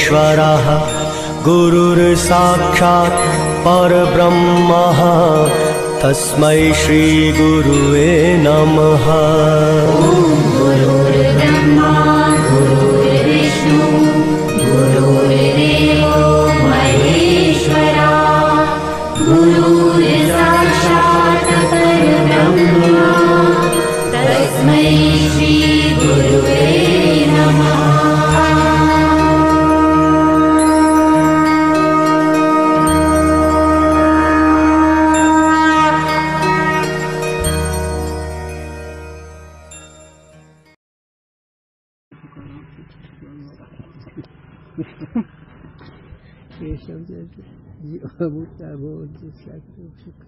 परमेश्वरः गुरुर्साक्षात् परब्रह्मः तस्मै श्रीगुरुवे नमः। गुरुर्ब्रह्मा गुरुर्विष्णु गुरुर्देवो महेश्वरा गुरुर्साक्षात् परब्रह्मा तस्मै श्रीगुरुवे नमः। ये शब्द जीवाभूता भवती सुख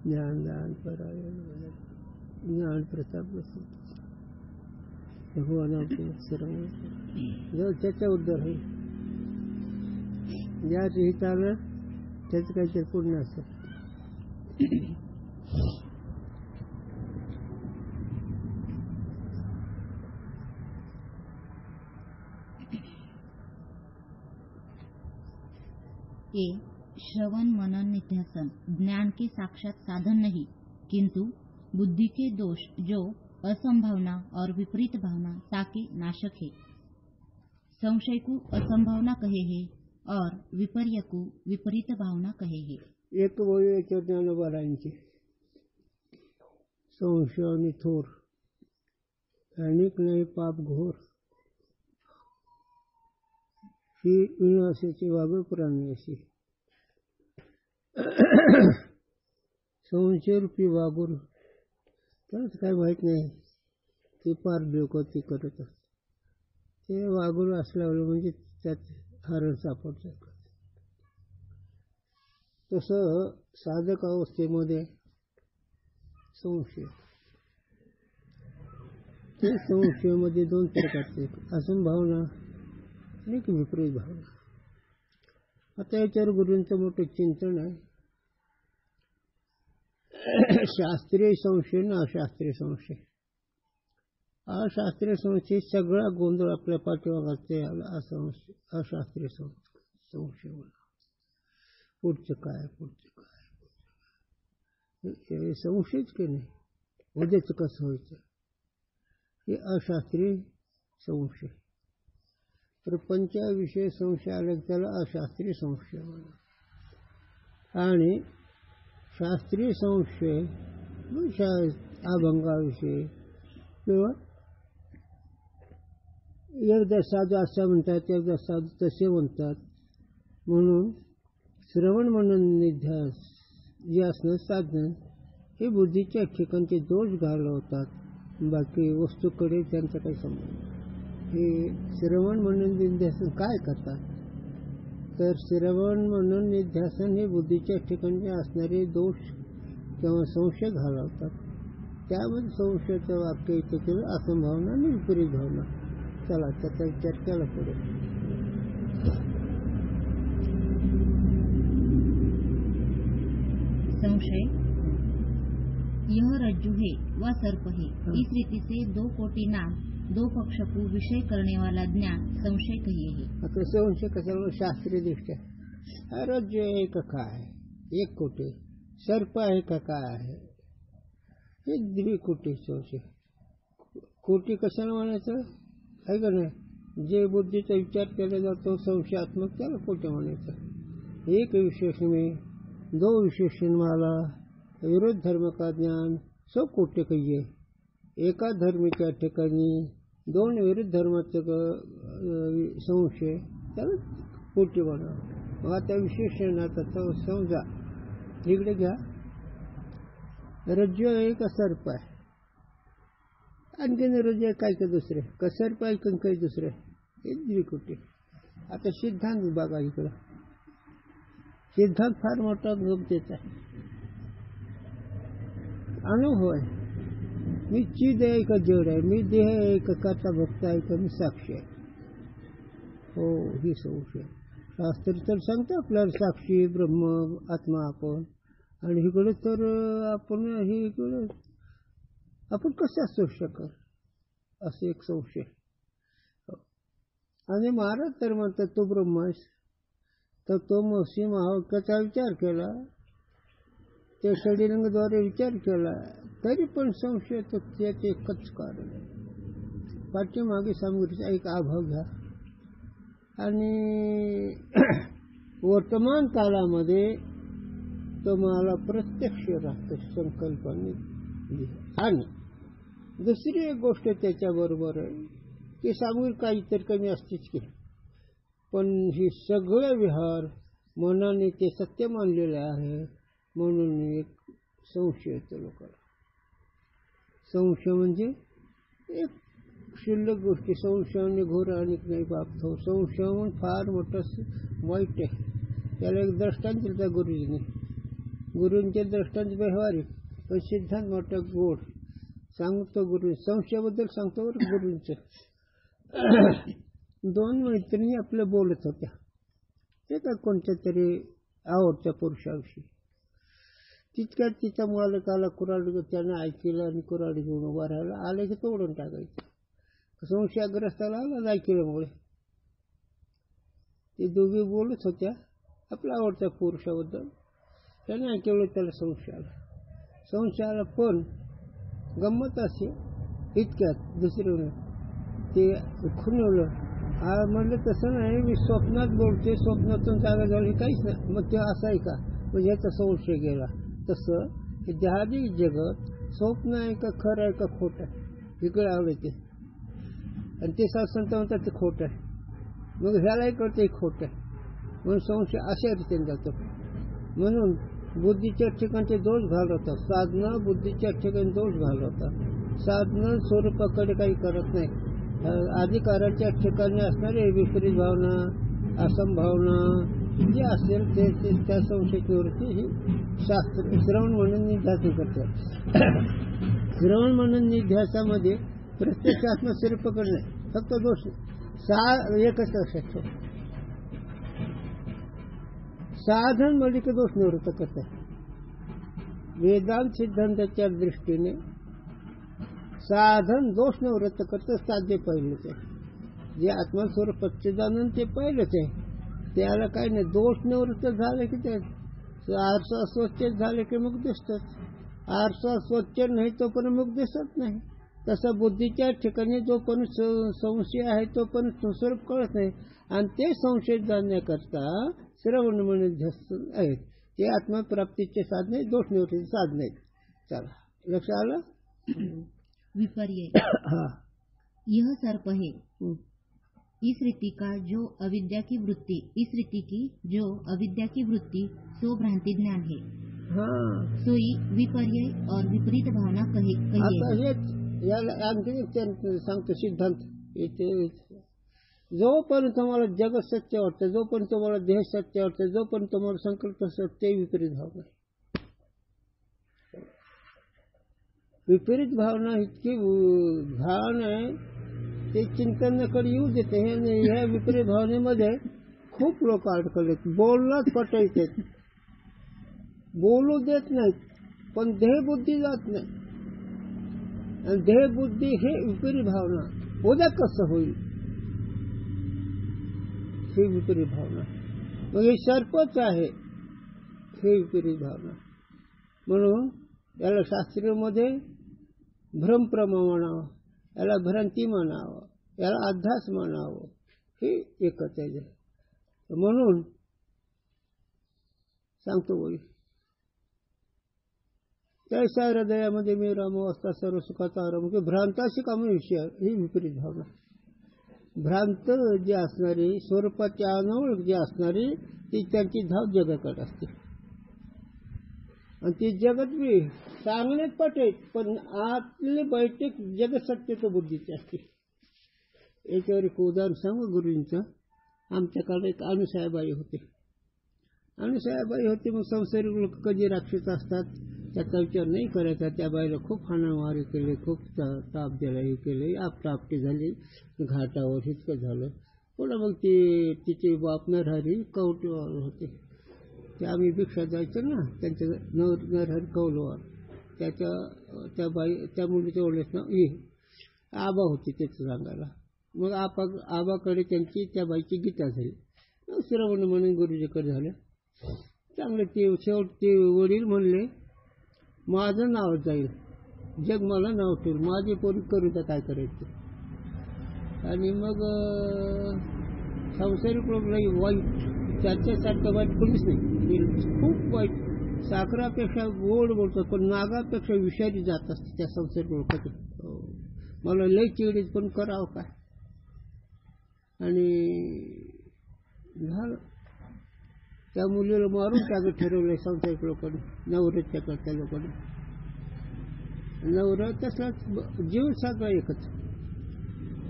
ज्ञान दान परायण ज्ञान प्रताप भगवानाचे सर्व जर त्याचा उद्धार होईल ज्याच्या हिताला त्याचं काहीतरी पूर्ण असतं. ये श्रवण मनन निध्यासन ज्ञान के साक्षात साधन नहीं, किंतु बुद्धि के दोष जो असंभावना और विपरीत भावना ताके नाशक है. संशय को असंभावना कहे है और विपर्य को विपरीत भावना कहे है. एक वैवेक ज्ञानोबारांचे संशय आणि थोर अनेक नाही पाप घोर ही विनाशाची वागळ प्राणी अशी संशय रूपी वागूर त्याच काय माहित नाही ते पार डोकं ते करत असत. ते वागूर असल्यावर म्हणजे त्यात हरण सापडतं. तसं साधक अवस्थेमध्ये संशय ते संशयामध्ये दोन प्रकारचे असंभावना आणि विपरीत भावना. आता याच्यावर गुरूंचं मोठं चिंतन आहे. शास्त्रीय संशय ना अशास्त्रीय संशय. अशास्त्रीय संशय सगळा गोंधळ आपल्या पाठीमागे आला. अशास्त्रीय संशय पुढचं काय संशयच की नाही उद्याचं कसं व्हायचं हे अशास्त्रीय संशय. प्रपंचाविषयी संशय आला त्याला अशास्त्रीय संशय म्हणा. आणि शास्त्रीय संशय अभंगाविषयी किंवा एकदा साधू असं म्हणतात एकदा साधू तसे म्हणतात. म्हणून श्रवण मनन निध्यास जे असणं साधन हे बुद्धीच्या ठिकाणचे दोष घालवतात. बाकी वस्तूकडे त्यांचा काही संबंध. हे श्रवण मनन निध्यासन काय करतात तर श्रवण मनन निध्यासन हे बुद्धीच्या ठिकाणी असणारे दोष किंवा संशय घालवतात. त्यामध्ये संशयाचं वाक्य इथे केलं असंभावना आणि विपरीत भावना. चला त्याचा विचार केला पुढे. संशय यह रज्जु है व सर्प है. इस रीति से दो कोटि नाम दो पक्ष को विषय करने वाला ज्ञान संशय कहिए है. आता संशय कशाला शास्त्रीय दृष्ट्या रज्जु आहे का काय एक कोटी सर्प आहे का काय आहे हे द्विकोटी संशय. कोटी कशाला म्हणायचं आहे का नाही. जे बुद्धीचा विचार केला जातो संशयात्मक त्याला कोटी म्हणायचं. एक विशेषण में दो विशेषण वाला विरोध धर्म का ज्ञान सो कोटी कहिए. एका धर्मीच्या ठिकाणी दोन विरुद्ध धर्माचं संशय त्याला कोटी बनावं. मग आता विशेषणाचा समजा इकडे घ्या. रज्जू आहे का सर्प आहे आणखीन रज्जू आहे काय का दुसरे का सर्प आहे का काही दुसरे हे द्विकोटी. आता सिद्धांत बघा इकडं. सिद्धांत फार मोठा गमतीचा आहे. अनुभव आहे. मी चिद आहे का जड आहे मी देह आहे का कर्ता भक्त आहे का मी साक्षी आहे. हो ही संशय. शास्त्र तर सांगतं आपल्याला साक्षी ब्रह्म आत्मा आपण. आणि इकडे तर आपण हे इकडे आपण कसं असू शकत असं एक संशय. आणि महाराज तर म्हणतात तू ब्रह्म आहेस. तर तो महर्षी महावाक्याचा विचार केला, ते षडलिंगद्वारे विचार केला, तरी पण संशय तो त्याचे एकच कारण आहे. पाठीमागे सामग्रीचा एक अभाव घ्या आणि वर्तमान काळामध्ये तुम्हाला प्रत्यक्ष राहतो संकल्पने. आणि दुसरी एक गोष्ट त्याच्याबरोबर आहे की सामग्री काहीतरी कमी असतेच की, पण हे सगळे विहार मनाने ते सत्य मानलेले आहे. म्हणून एक संशय येतो लोकांना. संशय म्हणजे एक क्षुल्लक गोष्टी. संशयाने घोर आणि नाही बापतो. संशय म्हणून फार मोठं वाईट आहे. त्याला एक दृष्टांत दिला गुरुजीने. गुरूंचे दृष्टांत व्यवहारिक, पण सिद्धांत मोठा गोड सांगतो गुरु. संशयाबद्दल सांगतो बरं गुरूंचं. दोन मैत्रिणी आपल्या बोलत होत्या, ते का कोणत्या तरी आवडत्या पुरुषाविषयी. तितक्यात तिचा मालकाला कुऱ्हाड, त्याने ऐकलं आणि कुऱ्हाड घेऊन उभा राहायला. आले की तोडून टाकायचं. संशयाग्रस्ताला आला ऐकल्यामुळे. ते दोघे बोलत होत्या आपल्या आवडत्या पुरुषाबद्दल. त्याने ऐकलं, त्याला संशय आला. पण गंमत असे इतक्यात दुसरं ते खुणवलं. म्हणलं तसं नाही, मी स्वप्नात बोलते, स्वप्नातून जागा झाली काहीच नाही. मग ते असं आहे का, म्हणजे याचा संशय गेला. तसं हे जहादी जगत स्वप्न आहे का खरं आहे का खोटं आहे, इकडे आलं ते. आणि ते संत म्हणतात ते खोटं आहे. मग ह्यालाही कळतं हे खोटं आहे. म्हणून संशय अशा रीतीने जातो. म्हणून बुद्धीच्या ठिकाणचे दोष घालवतात. साधना बुद्धीच्या ठिकाणी दोष घालवतात. साधना स्वरूपाकडे काही करत नाही. अधिकाराच्या ठिकाणी असणारे विपरीत भावना, असंभावना जे असेल ते त्या संशयाची निवृत्ती ही शास्त्र श्रवण म्हणून निध्यास करतात. श्रवण म्हणून निध्यासामध्ये प्रत्यक्ष आत्मा स्वरूपाकडे नाही, फक्त दोष एकच लक्षात ठेव. साधन म्हणजे दोष निवृत्त करतात. वेदांत सिद्धांताच्या दृष्टीने साधन दोष निवृत्त करतं. साध्य पहिलेच आहे. जे आत्मस्वरूप सच्चिदानंद ते पहिलेच आहे. त्याला काही नाही. दोष निवृत्त झाले की ते आरसा स्वच्छ झाले की मग दिसतात. आरसा स्वच्छ नाही तोपर्यंत मग दिसत नाही. तसं बुद्धीच्या ठिकाणी जोपर्यंत संशय आहे तोपर्यंत स्वरूप कळत नाही. आणि ते संशय जाणण्याकरता श्रवण म्हणून आहेत. ते आत्मप्राप्तीचे साधने, दोष निवृत्तीचे साधने आहेत. चला लक्ष आलं. विपर्य यह सर्प है इस रीति का जो अविद्या की वृत्ति, इस रीति की जो अविद्या की वृत्ति सो भ्रांति ज्ञान है. हाँ, सोई विपर्य और विपरीत भावना कही आता हेच याला आणखी सांगतो सिद्धांत. जोपर्यंत तुम्हाला जगत सत्य वाटतं, जोपर्यंत तुम्हाला देह सत्य वाटतं, जोपर्यंत तुम्हाला संकल्प सत्य, विपरीत भावना. विपरीत भावना इतकी घाण आहे, ते चिंतनाकडे येऊ देते. ह्या विपरीत भावनेमध्ये खूप लोक अडकलेत. बोलणंच पटायचे, बोलू देत नाहीत, पण देहबुद्धी जात नाही. आणि देहबुद्धी हे विपरीत भावना. उद्या कसं होईल हे विपरीत भावना. मग हे सर्पच आहे, हे विपरीत भावना. म्हणून याला शास्त्रीयमध्ये भ्रमप्रमा म्हणावं, याला भ्रांती म्हणावं, याला अध्यास म्हणावं. हे एकच आहे. म्हणून सांगतो बोली, त्याच्या हृदयामध्ये मी रामावस्था सर्व सुखाचा आरंभ. भ्रांताशी कामं विषय ही विपरीत भावना. भ्रांत जे असणारी, स्वरूपाची अनवळख जे असणारी, ती त्यांची धाव जगाकडे असते. आणि ती जगत बी चांगलेच पटेल, पण आतले बैठक जगत सत्य तो बुद्धीची असते. याच्यावर एक उदाहरण सांगू गुरुजींचं. आमच्याकडे एक अनुसाहेबाई होते. अनुसाहेबाई होते. मग संसारिक लोक कधी राक्षस असतात त्याचा विचार नाही करायचा. त्या बाईला खूप हाणामारी केली, खूप ताप दिला, हे केले, आपटापटी झाली, घाटावर इतकं झालं. पुन्हा मग ती तिचे बाप नरहरी कवटेवर होते. ते आम्ही भिक्षा जायचं ना, त्यांच्या नरहरी कौलवर. त्या बाई, त्या मुलीचं ओळख नाव आबा होती त्याचं सांगायला. मग आबाकडे त्यांची त्या बाईची गीता झाली. श्रवण म्हणून गुरुजीकडे झालं. चांगलं ते शेवट ते वडील म्हणले माझं नाव जाईल, जग मला नाव ठेवलं, माझे पोरी करू तर काय करायचं. आणि मग संसारिक लोकलाही वाईट त्याच्यासारखं वाईट कोणीच नाही. खूप वाईट, साखरापेक्षा गोड बोलतो पण नागापेक्षा विषारी जात असते त्या संसारिक लोकांचे. मला लय चिडीत पण करावं काय. आणि झालं त्या मुलीला मारून टाकत ठरवलंय संसारिक लोकांनी, नवऱ्याच्या करत्या लोकांनी. नवरा तसलाच जीव सगळा एकच.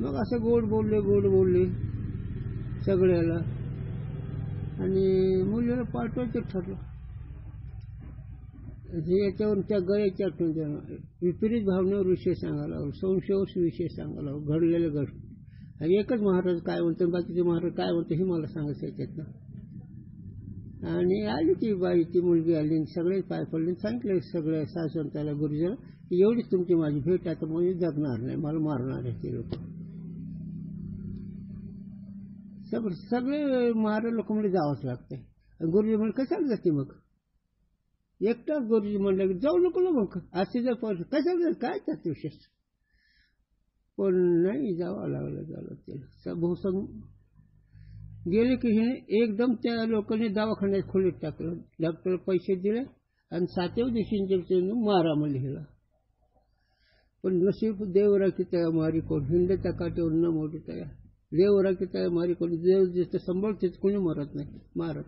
मग असं गोड बोलले सगळ्याला आणि मुलीला पाठवायचं ठरलं. याच्यावर त्या गळ्याच्या विपरीत भावनेवर विषय सांगायला हवं, संशयावर विषय सांगायला हवं, घडलेलं घड. आणि एकच महाराज काय म्हणतो बाकीचे महाराज काय म्हणतो हे मला सांगायचं याच्यातनं. आणि आली ती बाई, ती मुलगी आली, सगळे पाय पडले, सांगितलं सगळ्या सासवंताला गुरुजीला की एवढीच तुमची माझी भेट, आता म्हणजे जगणार नाही, मला मारणार आहे ते लोक. सगळे महाराज लोक म्हणजे जावंच लागतंय. गुरुजी म्हणजे कशाला जाते मग, एकटाच गुरुजी म्हणलं की जाऊ नको ना मग, असे जर कशाला काय त्यात विशेष. पण नाही, जावं लागलं त्याला. बहुसंग गेले की हे एकदम त्या लोकांनी दवाखान्यात खोलीत टाकलं. डॉक्टर पैसे दिले आणि 7व्या दिवशी इंजेक्शन मारा म्हणले हिला. पण नशीब देवरा की तया मारी कोण, हिंदच्या काठीवर न मोठी तया, देवरा की तया मारी कोण. देव जिथं सांभाळते कोणी मारत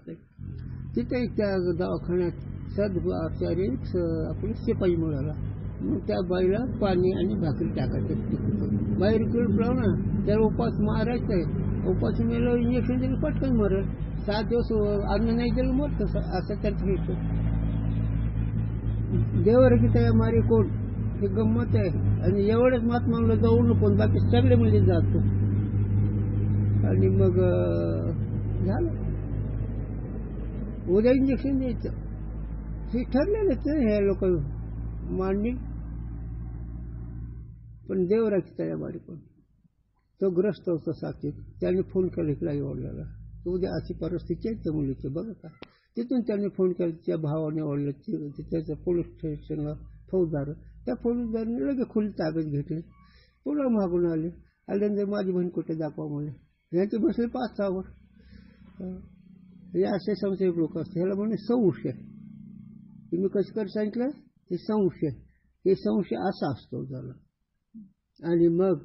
नाही. तिथे त्या दवाखान्यात सद्आचार्य आपले शिपाई मिळाला. मग त्या बाईला पाणी आणि भाकरी टाकायचं, बाहेर किळपलाव ना, त्याला उपास मारायचं आहे. उपास मेलं इंजेक्शन दिलं पटकन मरल, 7 दिवस अन्न नाही दिलं मरत. असं त्याचं घ्यायचं. देवर की त्या मारी कोण हे गंमत आहे. आणि एवढंच महात्माला जाऊ नको, बाकी सगळे म्हणजे जातो. आणि मग झालं, उद्या इंजेक्शन द्यायचं हे ठरलेलंच हे लोक मांडणी. पण देवरा की त्या मारी कोण तो ग्रस्त होता साक्षी. त्याने फोन केला इकडे ओढल्याला, उद्या अशी परिस्थिती आहे त्या मुलीची बघा का. तिथून त्याने फोन केला, त्या भावाने ओढलं, त्याच्या पोलीस स्टेशनला फौजदार, त्या फौजदाराने लगेच खुली ताब्यात घेतली. पुन्हा मागून आल्यानंतर माझी बहीण कुठे दाखवा म्हणले. यांचे बसले 5-6 वर. हे असे संशय लोक असते. ह्याला म्हणे संशय. तुम्ही कसं कर सांगितलं हे संशय. हे संशय असा असतो झाला. आणि मग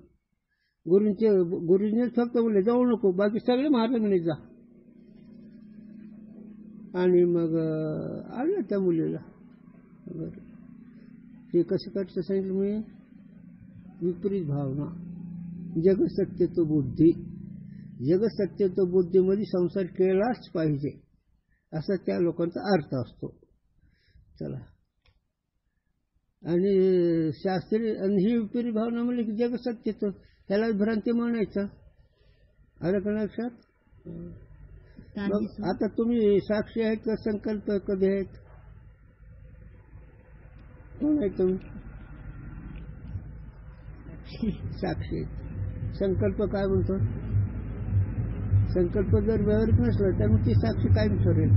गुरुजीने फक्त बोलले जाऊ नको, बाकी सगळे महाराज म्हणे जा. आणि मग आलं त्या मुलीला. हे कसं करायचं सांगितलं मी, विपरीत भावना, जगसत्य तो बुद्धी. जगसत्य तो बुद्धीमध्ये संसार केलाच पाहिजे असा त्या लोकांचा अर्थ असतो. चला, आणि शास्त्रीय आणि ही विपरीत भावना म्हणली की जगसत्य तो, त्याला भ्रांती म्हणायचं. आलं का लक्षात. मग आता तुम्ही साक्षी आहेत का संकल्प कधी आहेत, कोण आहे तुम्ही. साक्षी. संकल्प काय म्हणतो, संकल्प जर व्यवहारिक नसला तर मग ती साक्षी कायम ठरेल.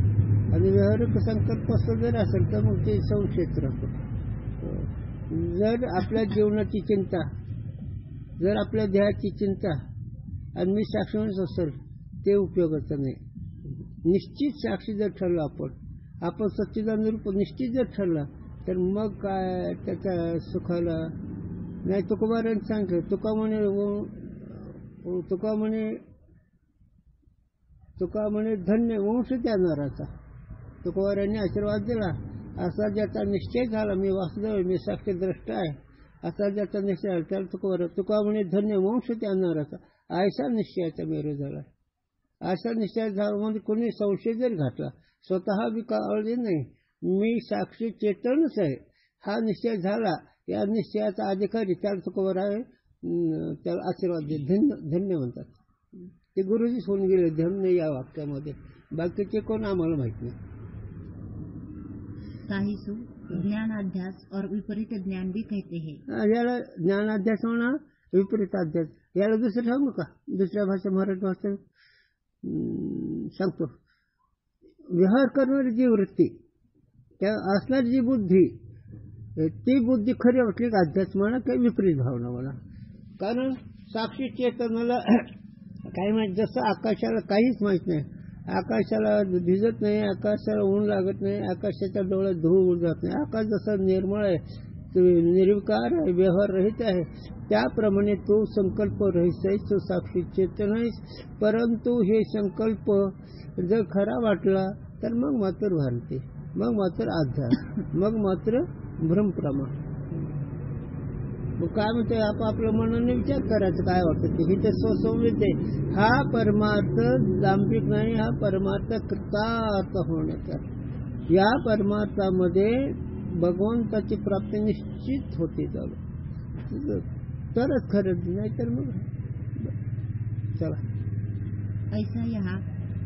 आणि व्यवहारिक संकल्प जर असेल तर मग ते संशयच राहतो. जर आपल्या जीवनाची चिंता, जर आपल्या देहाची चिंता आणि मी साक्षी म्हणत असेल ते उपयोगाचं नाही. निश्चित साक्षी जर ठरला, आपण सच्चिदानंद रूप निश्चित जर ठरला तर मग काय त्याच्या सुखाला नाही. तुकोबारांनी सांगितलं, तुका म्हणे धन्य वंश त्या नराचा. तुकोबारांनी आशीर्वाद दिला, असा ज्याचा निश्चय झाला मी वासुदेव, मी साक्षीद्रष्टा आहे, असा ज्याचा निश्चय झाला त्याला तुका म्हणे धन्य वंश त्या नराचा. ऐसा निश्चयाचा मेरू झाला. असा निश्चय झाला म्हणजे कोणी संशय जरी घातला, स्वतः बी कळले नाही मी साक्षी चेतनच आहे, हा निश्चय झाला, या निश्चयाचा अधिकारी त्याला तुकोबार आहे, त्याला आशीर्वाद दे, धन्य म्हणतात. ते गुरुजीच होऊन गेले धन्य या वाक्यामध्ये. बाकीचे कोण आम्हाला माहित नाही. साहिसु ज्ञानाध्यास और विपरीत ज्ञान भी कहते हैं. याला ज्ञानाध्यास म्हणा, विपरीत अध्यास. याला दुसरं सांगू का? दुसऱ्या भाषा मराठी भाषा सांगतो. व्यवहार करणारी जी वृत्ती, त्या असणारी जी बुद्धी, ती बुद्धी खरी वाटली का अध्यात्म म्हणा किंवा विपरीत भावना म्हणा. कारण साक्षी चेतनाला काय माहित, जसं आकाशाला काहीच माहित नाही, आकाशाला भिजत नाही, आकाशाला ऊन लागत नाही, आकाशाच्या डोळ्यात धूळ जात नाही, आकाश जसं निर्मळ आहे, निर्विकार आहे, व्यवहार रहित आहे, त्याप्रमाणे तो संकल्प रहित आहे, तो साक्षी चेतन आहे. परंतु हे संकल्प जर खरा वाटला तर मग मात्र भ्रांती, मग मात्र आध्यास, मग मात्र भ्रमप्रमा. मग काय म्हणते, आपल्या मनाने विचार करायचं काय वाटतं ते. हे तर स्वसंवेद आहे. हा परमार्थ दांभिक नाही, हा परमार्थ कृतार्थ होण्याचा. या परमार्थामध्ये भगवंताची प्राप्ती निश्चित होते तरच खरं, नाही तर मग चला. ऐसा यहाँ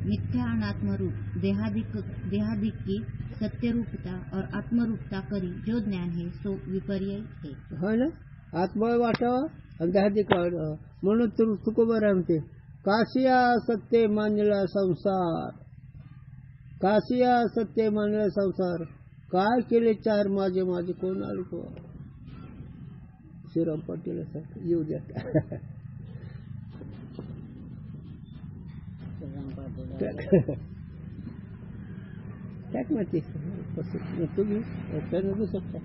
मिथ्या अनात्मरूप देहादिक की सत्यरूपता और आत्मरूपता करी जो ज्ञान है सो विपर्य है. हो ना, आत्मा वाटावा आणि देहादिक वाटावा. म्हणून तुकोबा म्हणते, काशिया सत्य मानला संसार, काशिया सत्य मानला संसार, काय केले चार माझे माझे कोण आले को. श्रीराम पाटील सारखं येऊ द्या. टाक ना ते तुम्ही नसू शकता.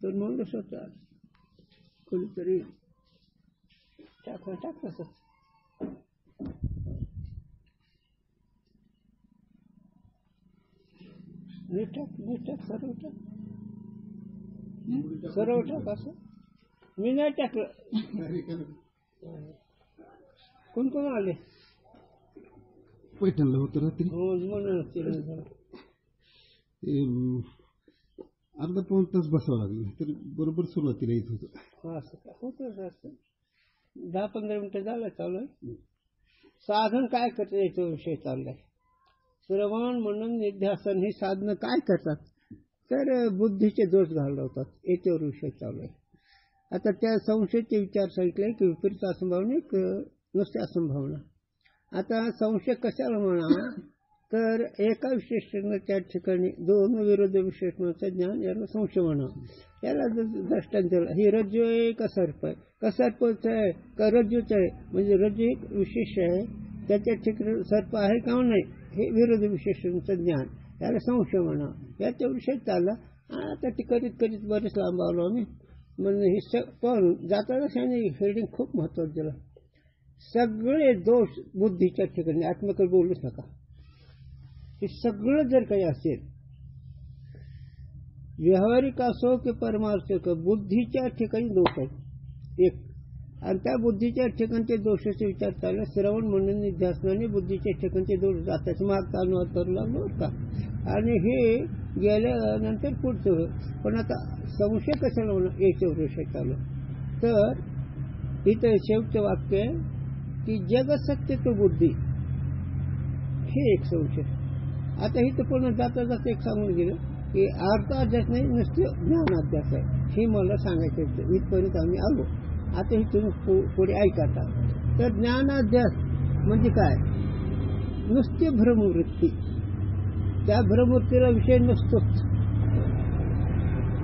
तर मग स्वतः कोणीतरी टाक तसं. नीट सर्व टाक असं. मी नाही टाकलं. कोण कोण आले? पैठणला होतं रात्री. हो म्हणून अर्धा पाऊण तास बसावं लागलं, तर बरोबर सुरुवातीला येत होतं. असं का होतं? असं 10-15 मिनिटं झालं चालू आहे. साधन काय करते याचा विषय चाललाय. श्रवण म्हणून निध्यासन हे साधनं काय करतात तर बुद्धीचे दोष घालवतात, याच्यावर विषय चालू आहे. आता त्या संशयाचे विचार सांगितले की विपरीत असंभावना, नुसत्या असंभावना. आता संशय कशाला म्हणा तर एका विशेषणाच्या ठिकाणी दोन विरोधी विशेषणाचं ज्ञान याला संशय म्हणा. याला दृष्टांत ही रज्जू आहे का सर्प आहे, का सर्पच आहे का रज्जूच आहे, म्हणजे रज्जू एक विशेष आहे, त्याच्या ठिकाणी सर्प आहे का नाही, हे विरोधी विशेषणाचं ज्ञान याला संशय म्हणा. याचा विषय चालला. आता ते करीत बरेच लांब आलो आम्ही. म्हणजे पण जाता हेडिंग खूप महत्वाचं दिलं. सगळे दोष बुद्धीच्या ठिकाणी, आत्मकडे बोलूच नका. हे सगळं जर काही असेल, व्यावहारिक असो की परमार्थ असो, बुद्धीच्या ठिकाणी दोष आहेत एक. आणि त्या बुद्धीच्या ठिकाणचे दोषाचे विचार चालला. श्रवण म्हणून निध्यासनाने बुद्धीच्या ठिकाणचे दोष जातात. मागचा अनुवाद करू लागलो का. आणि हे गेल्यानंतर पुढचं. पण आता संशय कशाला म्हणून याच्यावर विषय चालू. तर इथं शेवटचं वाक्य आहे की जग सत्य तो बुद्धी, हे एक संशय. आता इथं पुन्हा जाता जाता एक सांगून गेलं की अर्थाध्यास नाही, नुसते ज्ञानाध्यास आहे. हे मला सांगायचं होतं. इथपर्यंत आम्ही आलो. आता हे तुम्ही पुढे ऐकता. तर ज्ञानाध्यास म्हणजे काय, नुसती भ्रमवृत्ती, त्या भ्रमवृत्तीला विषय नसतोच.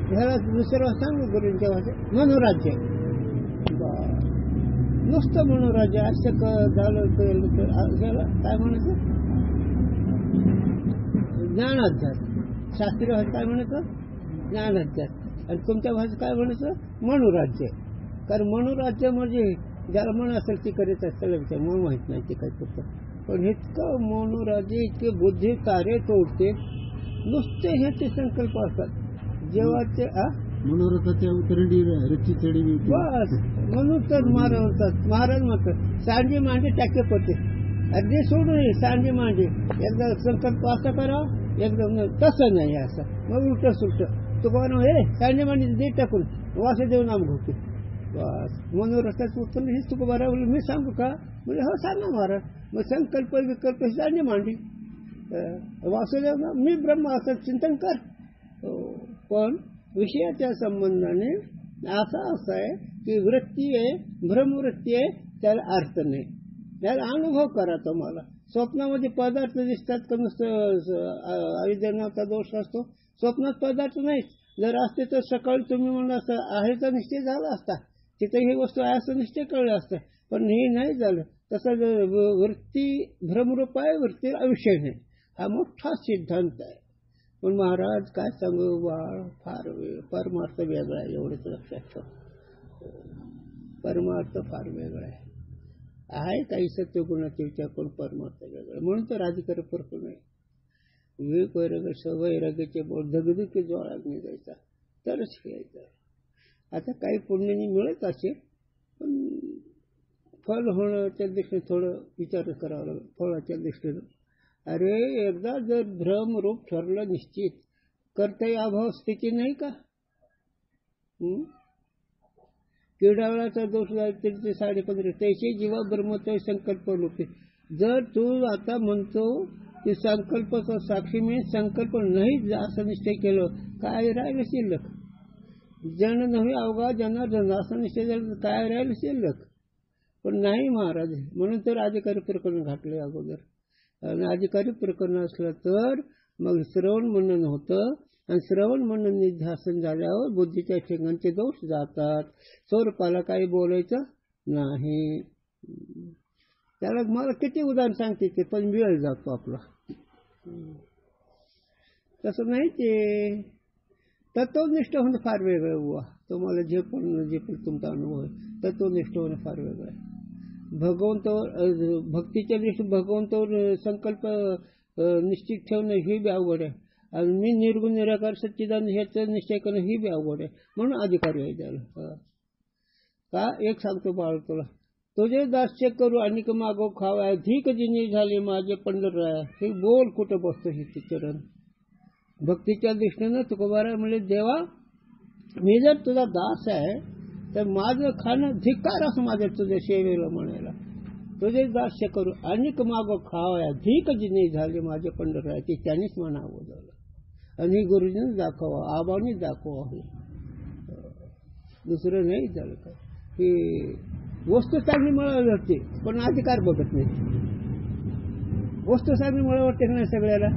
ह्याला दुसरं सांगू गुरूंच्या भाषेत मनोराज्य. नुसतं मनोराज्य असं झालं तर ह्याला काय म्हणायचं, ज्ञानाध्यास. शास्त्रीय भाषेत काय म्हणायचं, ज्ञानाध्यास. आणि तुमच्या भाषेत काय म्हणायचं, मनोराज्य. कारण मनोराज्य म्हणजे ज्याला मन असेल ते करीत असेल विचार, मन माहीत नाही ते काय करतं. पण इतकं मनोराज्य, इतके बुद्धी कार्य तोडते. नुसते ह्याचे संकल्प असतात जेव्हा ते मनोरथाच्या उतरणी रची चढी बस. म्हणून तर महाराज म्हणतात सांडे मांडे टाके पडते. अगदी सोडून सांडे मांडे. एकदा संकल्प असा करा, एकदम तसं नाही असं, मग उलट सुलट. तू कोण हे सांडे मांडे दे टाकून वासुदेव नाम घेते. बस मनोरथाचं उत्तर हेच तुका बरोबर मी सांगू का, म्हणजे हो सांगा महाराज. मग संकल्प विकल्प सांडे मांडे. वासुदेव मी ब्रह्म असं चिंतन कर. पण विषयाच्या संबंधाने असं आहे की वृत्ती आहे, भ्रमवृत्ती आहे, त्याला अर्थ नाही. त्याला अनुभव करा तुम्हाला. स्वप्नामध्ये पदार्थ दिसतात का नुसतं अविद्यानाचा दोष असतो. स्वप्नात पदार्थ नाहीत. जर असते तर सकाळी तुम्ही म्हणलं असतं आहेचा निश्चय झाला असता, तिथे ही वस्तू आहे असं निश्चय कळलं असतं. पण हे नाही झालं. तसं वृत्ती भ्रमरूप आहे, वृत्तीला विषय नाही. हा मोठा सिद्धांत आहे. पण महाराज काय सांगू बाळ, फार परमार्थ वेगळा आहे, एवढंच लक्षात ठेव. परमार्थ फार वेगळा आहे काही सत्यगुणाचे विचार करून परमार्थ वेगळा. म्हणून तर अधिकार प्रकरण आहे. विवेक वैराग्याचे बोल धगधगी ज्वाळात निघायचा तरच खेळायचा. आता काही पुण्याने मिळत असेल, पण फल होण्याच्या दृष्टीने थोडं विचार करावा लागेल. फळाच्या दृष्टीनं अरे एकदा जर भ्रमरूप ठरलं निश्चित, कर्तव्य अभाव स्थिती नाही का. किडाळाचा दोष तरी 15.5 त्याचे जीवा ब्रह्मत्व संकल्प लोक. जर तू आता म्हणतो की संकल्पाचा साक्षी मी संकल्प नाही असं निश्चय केलं, काय राहिलं शिल्लक. जन नव्हे अवघा जनार्दन असं निश्चय झालं, काय राहिलं शिल्लक. पण नाही महाराज. म्हणून तर अधिकारी प्रकरण घातले अगोदर. आणि अधिकारी प्रकरण असलं तर मग श्रवण मनन होतं. आणि श्रवण मनन निध्यासन झाल्यावर बुद्धीच्या ठिकाणचे दोष जातात. स्वरूपाला काही बोलायचं नाही. त्याला मला किती उदाहरण सांगते ते, पण वेळ जातो आपला. तसं नाही. ते तत्वनिष्ठ होणं फार वेगळं बुवा. तुम्हाला जे पण तुमचा अनुभव आहे, तत्वनिष्ठ होणं फार वेगळं आहे. भगवंतावर भक्तीच्या दृष्टीने भगवंतावर संकल्प निश्चित ठेवणं ही बी अवघड आहे. आणि मी निर्गुण निराकार सच्चिदानंद ह्याचं निश्चय करणं ही बी अवघड आहे. म्हणून अधिकारी आहे त्याला. का एक सांगतो बाळ तुला, तुझे दास्य करू आणि मागो खावा धीक जिनी झाले माझे पंढरराया. हे बोल कुठं बसतो हे चरण. भक्तीच्या दृष्टीनं तुकोबारा म्हणजे देवा मी जर तुझा दास आहे तर माझं खाणं धिक्कार असं माझ्या तुझ्या सेवेला म्हणायला. तुझे दास्य करू अनेक मागो खावया धीक जिने झाले माझे पंढरराया. ते त्यांनीच म्हणावं झालं. आणि गुरुजींनी दाखवा, आबांनी दाखवा. दुसरं नाही झालं का. की वस्तू चांगली मिळावी वाटते पण अधिकार बघत नाही. वस्तू चांगली मिळावी वाटते नाही सगळ्याला,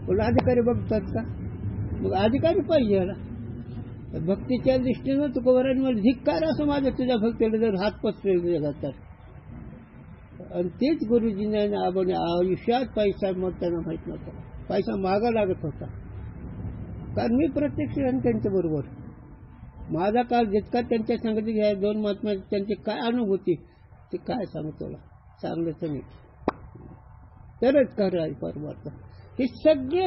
पण अधिकारी बघतात का. मग अधिकारी पाहिजे याला. भक्तीच्या दृष्टीनं तुकोबारांनी धिक्कार असं माझ्या तुझ्या भक्तीला जर हात पसरले जातात. आणि तेच गुरुजीने आपण आयुष्यात पैसा मग त्यांना माहीत नव्हता. पैसा मागा लागत होता. कारण मी प्रत्यक्ष त्यांच्या बरोबर माझा काळ जितका त्यांच्या संगती घ्या. 2 महात्मा त्यांची काय अनुभूती ते काय सांगू तुला. सांगलं तर नाही तरच खरं आहे परमार्थ. हे सगळे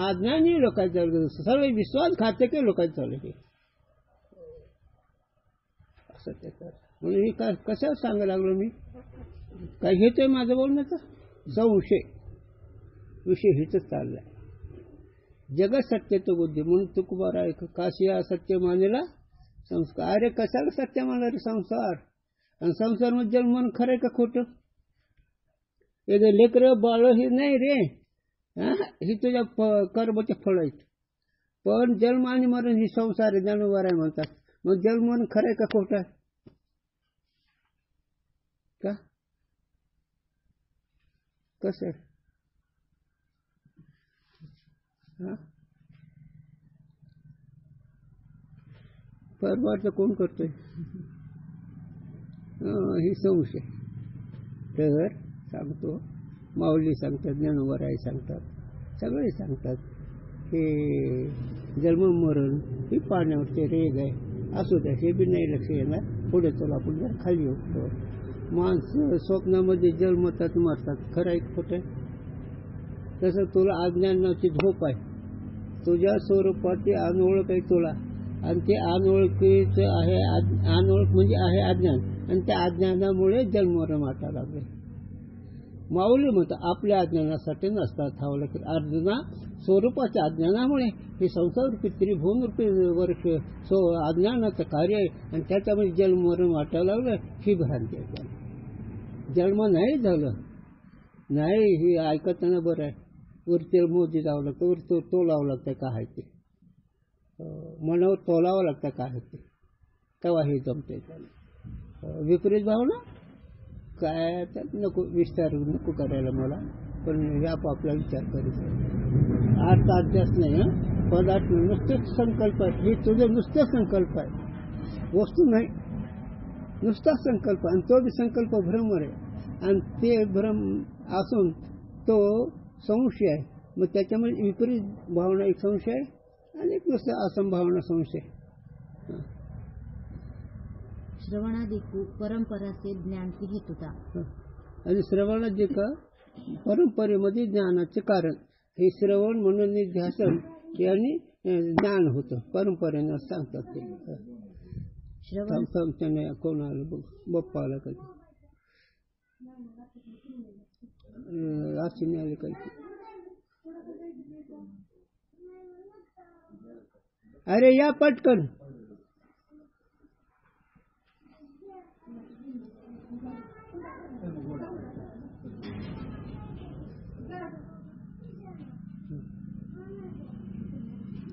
अज्ञानी लोकांचं चालू, सर्व विश्वासघातक के लोकांचं चालू हे असं त्याचं. म्हणून हे काय कशावर सांगायला लागलो मी. काय घेतोय माझं बोलण्याचा संशय विषय हेच चाललाय. जगत सत्य तो बुद्धी. म्हणून तुकोबारा काशिया सत्य मानेला संस्कार. अरे कशाला सत्य मानला रे संसार. आणि संसार मध्ये जन्म खरंय का खोटं. एक लेकरं बाळ हे नाही रे. ही तुझ्या कर्माचे फळ आहेत. पण जन्म आणि मरण ही संसार आहे, जन्मवार आहे म्हणतात. मग जन्म मरण खरंय का खोटं आहे का. कसं आहे परमार्थ कोण करतोय ही संशय. तर सांगतो माऊली सांगतात, ज्ञानोबाराय सांगतात, सगळे सांगतात हे जन्म मरण ही पाण्यावरचे रेग आहे. असू द्या हे बी नाही लक्ष येणार. पुढे चला आपण जर खाली होतो. माणसं स्वप्नामध्ये जन्मतात मरतात. खरं आहे खोटं आहे. तसं तुला अज्ञानाची झोप आहे. तुझ्या स्वरूपाची अनओळख आहे तुला. आणि ते अनओळखीचं आहे. अनओळख म्हणजे आहे अज्ञान. आणि त्या अज्ञानामुळे जन्ममरण वाटायला लागले. माऊली म्हणतात आपल्या अज्ञानासाठी नसतात ठावलं की अर्जुना स्वरूपाच्या अज्ञानामुळे हे संसार रूपी त्रिभुवन रूपी वर्ष अज्ञानाचं कार्य आहे. आणि त्याच्यामध्ये जन्ममरण वाटायला लागलं ही भ्रांती आहे. जन्म नाही झालं नाही, हे ऐकताना बरं आहे. वरती मोदी जावं लागतं, वरती तोलावं लागतं काय आहे ते, मनावर तोलावं लागतं काय आहे ते, तेव्हा हे जमते. विपरीत भावना काय त्यात नको, विस्तार नको करायला मला, पण हे आपापला विचार करायचा. अर्थ अध्यास नाही, पदार्थ नुसतेच संकल्प आहे. हे तुझं नुसतं संकल्प आहे, वस्तू नाही, नुसता संकल्प. आणि तो बी संकल्प भ्रमर आहे, आणि ते भ्रम असून तो संशय आहे. मग त्याच्यामध्ये विपरीत भावना एक संशय आहे, आणि एक नुसतं असंभावना संशय. श्रवणादिक परंपराचे ज्ञानची हेतुता. आणि श्रवणादिक परंपरेमध्ये ज्ञानाचे कारण हे श्रवण म्हणून निध्यासन यांनी ज्ञान होतं, परंपरेनं सांगतात ते. त्याने कोण आलं बघ, बाप्पा आला काही अशी आले काही. अरे या पटकन.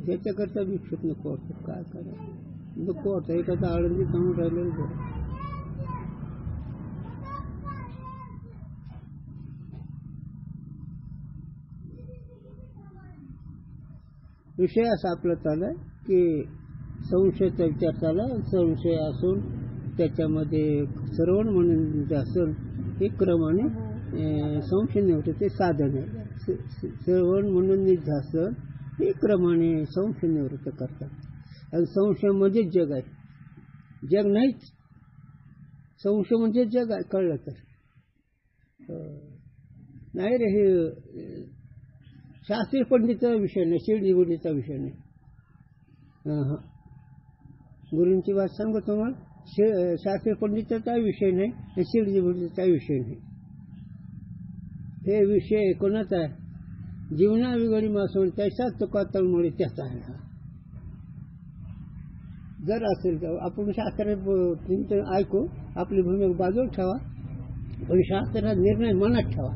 त्याच्याकरता विक्षेप नको वाटतो, काय करा नको वाटतं. एखादा आळंदी सांगून राहिलेलं बरं. विषय असा आपला चाललाय की संशयाचा विचार चालला. संशय असून त्याच्यामध्ये श्रवण म्हणून असून हे क्रमाने संशय निवृत्तीचे साधन आहे. श्रवण म्हणून निध्यासन हे क्रमाने संशय निवृत्त करतात. आणि संशय म्हणजे जग आहे, जग नाहीच. संशय म्हणजे जग आहे, कळलं तर. नाही रे, हे शास्त्रीय पंडितचा विषय नाही, शिर्डी गुरुचा विषय नाही. गुरूंची बात सांगतो तुम्हाला, शास्त्रीय पंडिताचा विषय नाही, शिर्डी गुरुचा विषय नाही. हे विषय कोणाचा आहे? जीवना विगडी मासून त्याचा तुका तळमळी त्याचा आहे. जर असेल तर आपण शास्त्र ऐकू, आपली भूमिका बाजूला ठेवा, पण शास्त्राचा निर्णय मनात ठेवा.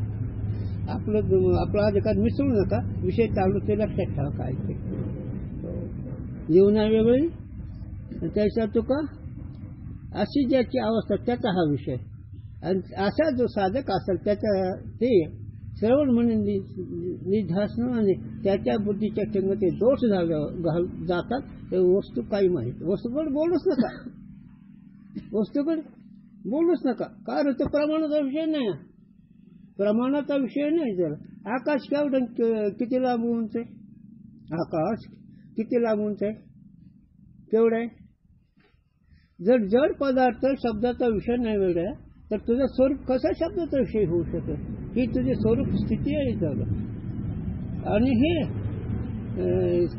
आपला अधिकार मिसळू नका, विषय चालू ते लक्षात ठेवा काय ते. जीवना वेगळी त्याचा तुका अशी ज्याची अवस्था त्याचा हा विषय. आणि असा जो साधक असेल त्याचा ते श्रवण म्हणून निध्यासन आणि त्याच्या बुद्धीच्या ठिंगते दोष जातात. ते वस्तू काही माहीत, वस्तूकडे बोलूच नका, वस्तूकडे बोलूच नका, कारण तो प्रमाणाचा विषय नाही, प्रमाणाचा विषय नाही. जर आकाश केवढं किती लांब उंच आहे, आकाश किती लांब उंच आहे, केवढं आहे. जर जड पदार्थ शब्दाचा विषय नाही वेगळा, तर तुझं स्वरूप कसा शब्दाचा विषय होऊ शकतो? ही तुझी स्वरूप स्थिती आहे झालं. आणि हे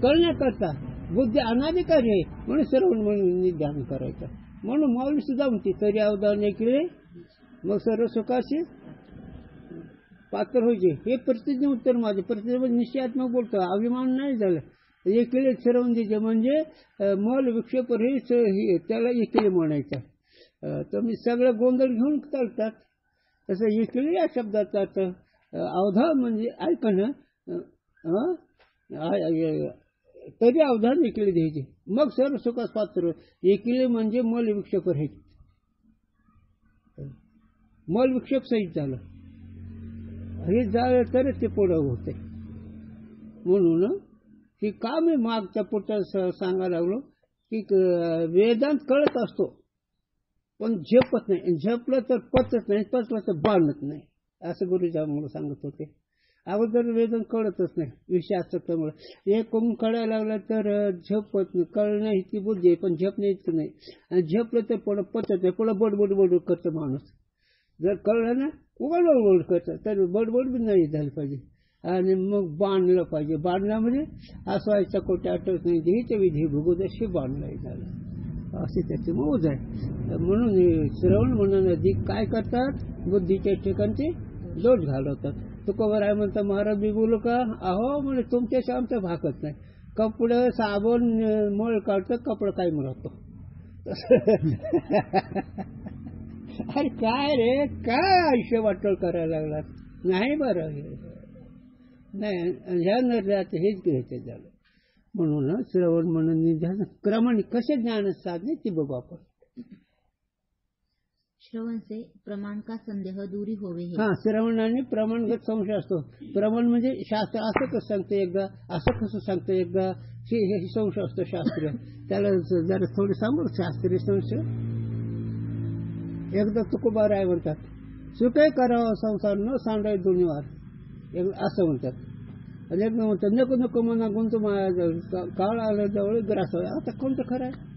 कळण्याकरता बुद्धी अनाधिकारी आहे, म्हणून श्रवण म्हणून ध्यान करायचं. म्हणून माऊली सुद्धा म्हणते, तरी अवधान केले मग सर्व सुखाशी पात्र होईचे. हे प्रतिज्ञा उत्तर माझे, प्रतिज्ञा निश्चयात्मक बोलतो, अभिमान नाही झालं. एकेले श्रवण द्यायचे म्हणजे मल विक्षेप हे त्याला एकेले म्हणायचं. तर मी सगळं गोंधळ घेऊन चालतात. तसं एकेले या शब्दाचा अर्थ अवधान म्हणजे ऐकणं, तरी अवधान एकेले द्यायचे मग सर्व सुखास पात्र. एकेले म्हणजे मल विक्षेप रहित, मल विक्षेप सहित झालं, हे झालं तरच ते पुढं होते. म्हणून की का मी मागच्या पुढचा सांगायला लागलो की वेदांत कळत असतो पण झेपत नाही, झेपलं तर पचत नाही, पचलं तर बांधत नाही, असं गुरुजी मला सांगत होते. अगोदर वेदांत कळतच नाही विषय असल्यामुळे. एक कोण कळायला लागला तर झेपत नाही, कळणं ही ती बुद्धी आहे पण झेपणं इतकं नाही. आणि झेपलं तर पुढं पचत नाही, पुढं बडबड बडबड करतं माणूस. जर कळलं ना उघड बडबड करतं तर बडबड बी नाही झाली पाहिजे. आणि मग बांधलं पाहिजे. बांधण्यामध्ये असवायचा कोटी आठवत नाही, देहीच्या विधी भोगोदशी बांधलाही झालं, अशी त्याची मौज आहे. म्हणून श्रवण म्हणून अधिक काय करतात, बुद्धीच्या ठिकाणचे दोष घालवतात. तुकोबर आहे म्हणता, महाराज मी बोलू का? अहो म्हणजे तुमच्याशी आमचं भाकत नाही, कपडे साबण मळ काढतं, कपडं काय म्हणतो. अरे काय रे, काय आयुष्य वाटोळ करायला लागलात. नाही बरं नाही, ह्या निर्णयात हेच घ्यायचं झालं. म्हणून श्रवण म्हणून निध्यासन क्रमाने कसे ज्ञान साधणे ते बघू आपण. श्रवण से प्रमाण का संदेह दूरी होवे हे. हा, श्रवणाने प्रमाणगत संशय असतो. प्रमाण म्हणजे शास्त्र असं कसं सांगतं एकदा, असं कसं सांगतं एकदा, हे संशय असतो शास्त्रीय. त्याला जरा थोडं सांगू शास्त्रीय संशय. एकदा तुकोबाराय म्हणतात, सुखे करावं संसार न सांडाय दोन्ही वार, असं म्हणतात. आणि एकदा म्हणतात, नको नको मना गुंतू माया काळ आलं जवळ ग्रास. आता कोणतं खरं आहे?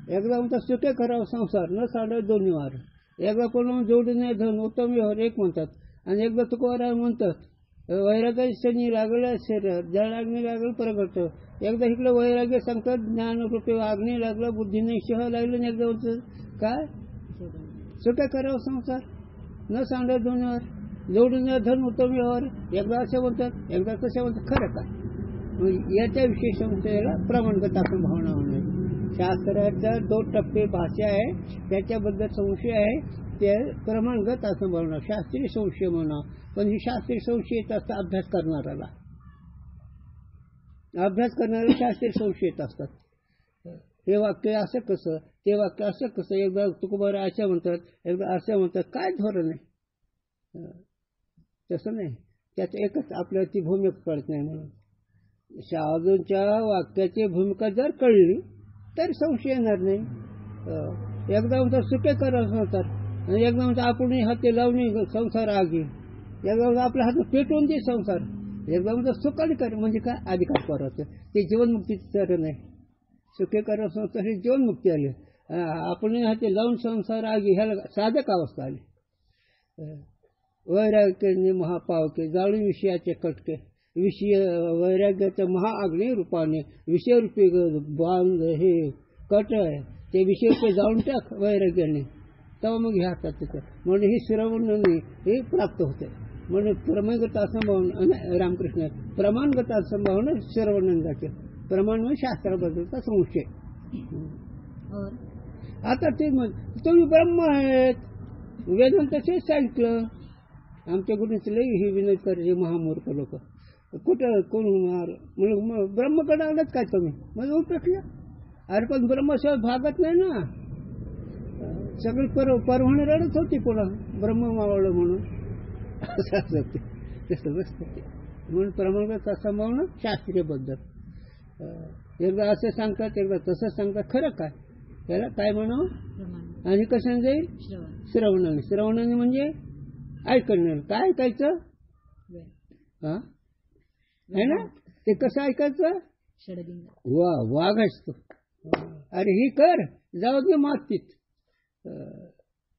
एकदा म्हणतात सुखे करावं संसार न सांडाय दोन्ही वार, एकदा कोण जोडून धन उत्तम व्यवहार एक म्हणतात. आणि एकदा तुकोबाराय म्हणतात वैराग्य शनी लागलं शरीर जळाग्नी लागलं प्रगट. एकदा इकडे वैराग्य सांगतात ज्ञान रूपी अग्नी लागलं बुद्धीने शह लागलं. आणि एकदा म्हणतात काय सुखे करावं संसार न सांडाय दोन्ही वार, जोडून धन उत्तम व्यवहार. एकदा असे म्हणतात, एकदा तसे म्हणतात. खरं काय? याच्याविषयी संशयाला प्रमाणगत आपण भावना म्हणून. शास्त्राच्या 2 टप्पे भाषा आहे, त्याच्याबद्दल संशय आहे, ते प्रमाणगत असं म्हणणं शास्त्रीय संशय म्हणा. पण ही शास्त्रीय संशय येत असतात अभ्यास करणाऱ्याला. अभ्यास करणारे शास्त्रीय संशय येत असतात. हे वाक्य असं कसं, ते वाक्य असं कसं, एकदा तुकोबारा असं म्हणतात, एकदा असं म्हणतात. काय धोरण आहे? तसं नाही. त्यात एकच आपल्याला ती भूमिका कळत नाही. म्हणून साधूंच्या वाक्याची भूमिका जर कळली तर संशय येणार नाही. एकदा म्हणतात सुखे करावं संसार, आणि एकदा म्हणतात आपण हाती लावणी संसार आगी, एकदा म्हणतात आपल्या हात पेटवून दे संसार, एकदा म्हणतात सुखाने कर. म्हणजे काय? अधिकार करायचं. ते जीवनमुक्तीचं चरण आहे. सुखे करावं संसार हे जीवनमुक्ती आली. आपण हाती लावून संसार आगी ह्याला साधक अवस्था आली. वैराग्याने महापावके जाळून विषयाचे कटके, विषय वैराग्याच्या महाअग्नी रूपाने विषयरूपी बांध हे कट आहे ते विषयरूपी जाळून टाक वैराग्याने, तेव्हा मग हे हातात तिथं. म्हणून ही श्रवणाने हे प्राप्त होते. म्हणून प्रमाणगत असंभावना रामकृष्ण प्रमाणगत असंभावना श्रवणांचे प्रमाण म्हणजे शास्त्राबद्दलचा संशय. आता ते तुम्ही ब्रह्म आहेत, वेदांत तसेच सांगितलं. आमच्या गुरुचे लई ही विनोद करायचे महामूर्ख लोक. कुठं कोण ब्रह्मकडे आलात काय तुम्ही? म्हणजे उपयोगलं. अरे पण ब्रह्मशिवाय भागत नाही ना. सगळी परवाने रडत होती पुन्हा ब्रह्म मावळलं म्हणून. असं तसं नसतं ते. म्हणून प्रमाणगत असंभावना शास्त्रीय बद्दल. एकदा असं सांगतात, एकदा तसं सांगतात. खरं काय? त्याला काय म्हणावं? आणि कशाने जाईल? श्रवणाने. श्रवणाने म्हणजे ऐकणं. काय ऐकायचं? हा आहे ना. ते कसं ऐकायचं? वा वाघ असतो. अरे ही कर जाऊ दे मातीत.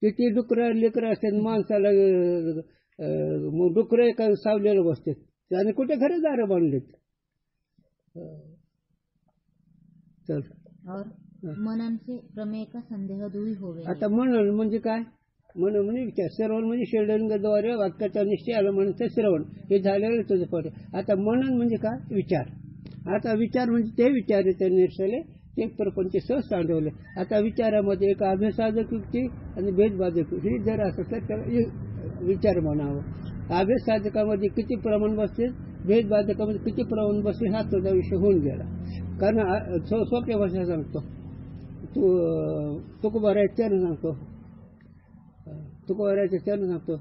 किती डुकरं लेकरं असतात माणसाला, डुकरं एका सावलेलं बसतात. त्याने कुठे खरे दारं बांधलेत. चल मनन से प्रमेय का संदेह दूरी होवे. आता मनन म्हणजे काय? मनन म्हणजे विचार. श्रवण म्हणजे षडंगद्वारे वाक्याचा निश्चय आला म्हणून ते श्रवण हे झालेलं तुझं पडे. आता मनन म्हणजे काय? विचार. आता विचार म्हणजे ते विचार ते निरसले, ते प्रपंच सहज सांडवले. आता विचारामध्ये एक अभ्यासाधक युक्ती आणि भेदबाधक ही जर असं तर त्याला विचार म्हणावं. अभ्यासाधकामध्ये किती प्रमाण बसते, भेदबाधकामध्ये किती प्रमाण बसते, हा तुझा विषय होऊन गेला. कारण सोप्या भाषा सांगतो. तुकोबाराचे चरण सांगतो. तुकोबाराचे चरण सांगतो.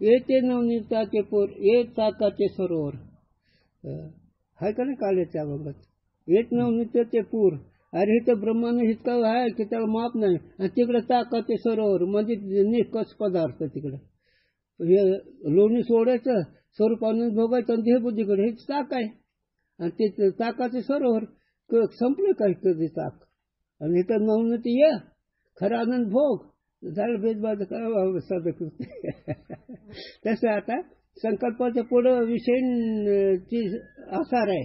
येते नवनीताचे पोर ये चाकाचे सरोवर. हाय का नाही काल्याच्या अभंगात? येत नवनीताचे पूर. अरे हे तर ब्रह्माने इतका आहे की त्याला माप नाही. आणि तिकडे चाकाचे सरोवर म्हणजे निष्कस पदार्थ. तिकडे हे लोणी सोडायचं, स्वरूपाने भोगायचं, आणि देहबुद्धीकडे हे चाक आहे. आणि ते चाकाचे सरोवर संपले काय कधी चाक. आणि इथं नवनीती ये खरा आनंद भोग झालं. भेदभाद करा साधक. तसं आता संकल्पाच्या पुढं विषयची आसार आहे,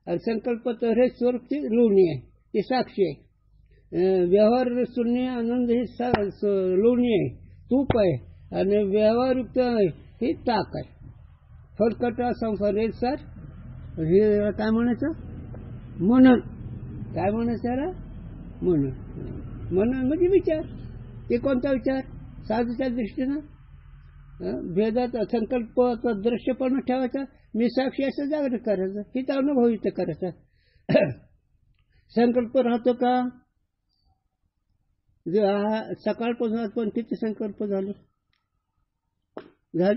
आणि संकल्पाचं हे स्वरूपची लोणी आहे, ती साक्षी आहे. व्यवहार शून्य आनंद ही लोणी आहे, तूप आहे. आणि व्यवहारयुक्त ही ताक आहे. फलकटा संसार एक सर हे काय म्हणायचं? मनन. काय म्हणायचं त्याला? मनन. मनन म्हणजे विचार. ते कोणता विचार? साधूच्या दृष्टीनं भेदात संकल्पाचा दृश्यपणा ठेवायचा, मी साक्षी असं जागृत करायचं, हिचा अनुभव इथं करायचा. संकल्प राहतो का? सकाळपासून आपण किती संकल्प झाले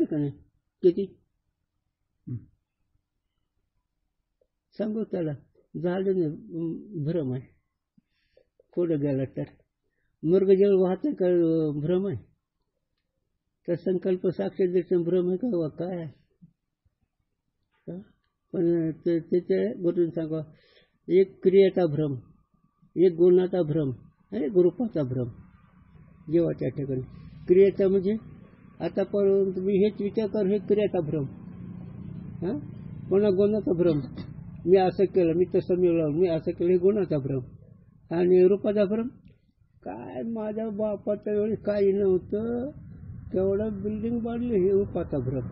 का नाही? किती सांगू त्याला? झाले नाही, भ्रम आहे. पुढे गेला तर मृग जळ वाहत का भ्रम आहे? तर संकल्प साक्षी दर्शन भ्रम आहे का काय? पण त्याच्या गुरुन सांगा, एक क्रियेचा भ्रम, एक गुणाचा भ्रम आणि एक रूपाचा भ्रम. जेव्हा ठिकाणी क्रियेचा म्हणजे आतापर्यंत मी हेच विचार कर, हे क्रियेचा भ्रम. पुन्हा गुणाचा भ्रम, मी असं केलं, मी तसं मिळवलं, मी असं केलं, हे गुणाचा भ्रम. आणि रूपाचा भ्रम काय, माझ्या बापाच्या वेळी काही नव्हतं, तेवढं बिल्डिंग बांधली, हे रूपाचा भ्रम.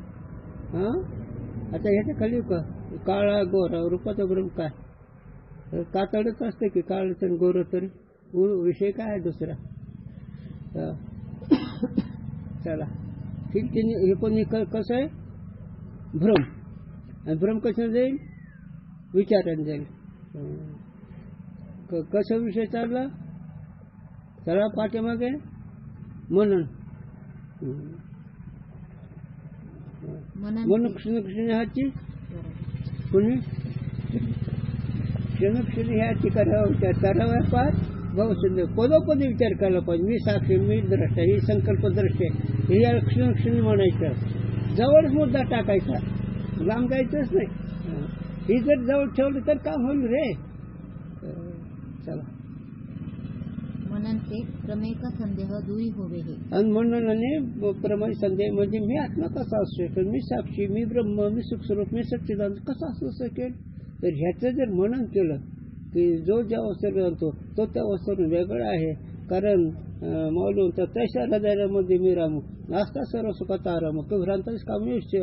आता ह्याच्या खाली का काळा गोरा, रूपाचा भ्रम काय? कातडच असते की काळच आणि गोर, तरी विषय काय आहे दुसरा? चला ठीक. हे पण कसं आहे? भ्रम. आणि भ्रम कसं जाईल? विचाराने जाईल. कसं विषय चालला? चला पाठीमागे मनन. मन क्षण ह्याची कोणी क्षण ह्याची करावा करावा पार भाऊ पदोपदी विचार करायला पाहिजे. मी साक्षी, मी द्रष्टा, ही संकल्प दृष्टी हे या क्षण म्हणायचं. जवळच मुद्दा टाकायचा, लांब जायचंच नाही. ही जर जवळ ठेवली तर काम होईल रे. चला. मननचे प्रमेय का संदेह दूरी होवे हे. आणि मननाने प्रमेय संदेह म्हणजे मी आत्मा कसा असू शकेल, मी साक्षी, मी ब्रह्म, मी सुखस्वरूप, मी सच्चिदानंद कसा असू शकेल? तर ह्याचं जर मनन केलं की जो ज्या अवसर जाणतो तो त्या अवसर वेगळा आहे. कारण माऊली तर तशा हृदयामध्ये मी रामू नास्ता सर्व सुखाचा आराम तो भ्रांताच कामयुष्य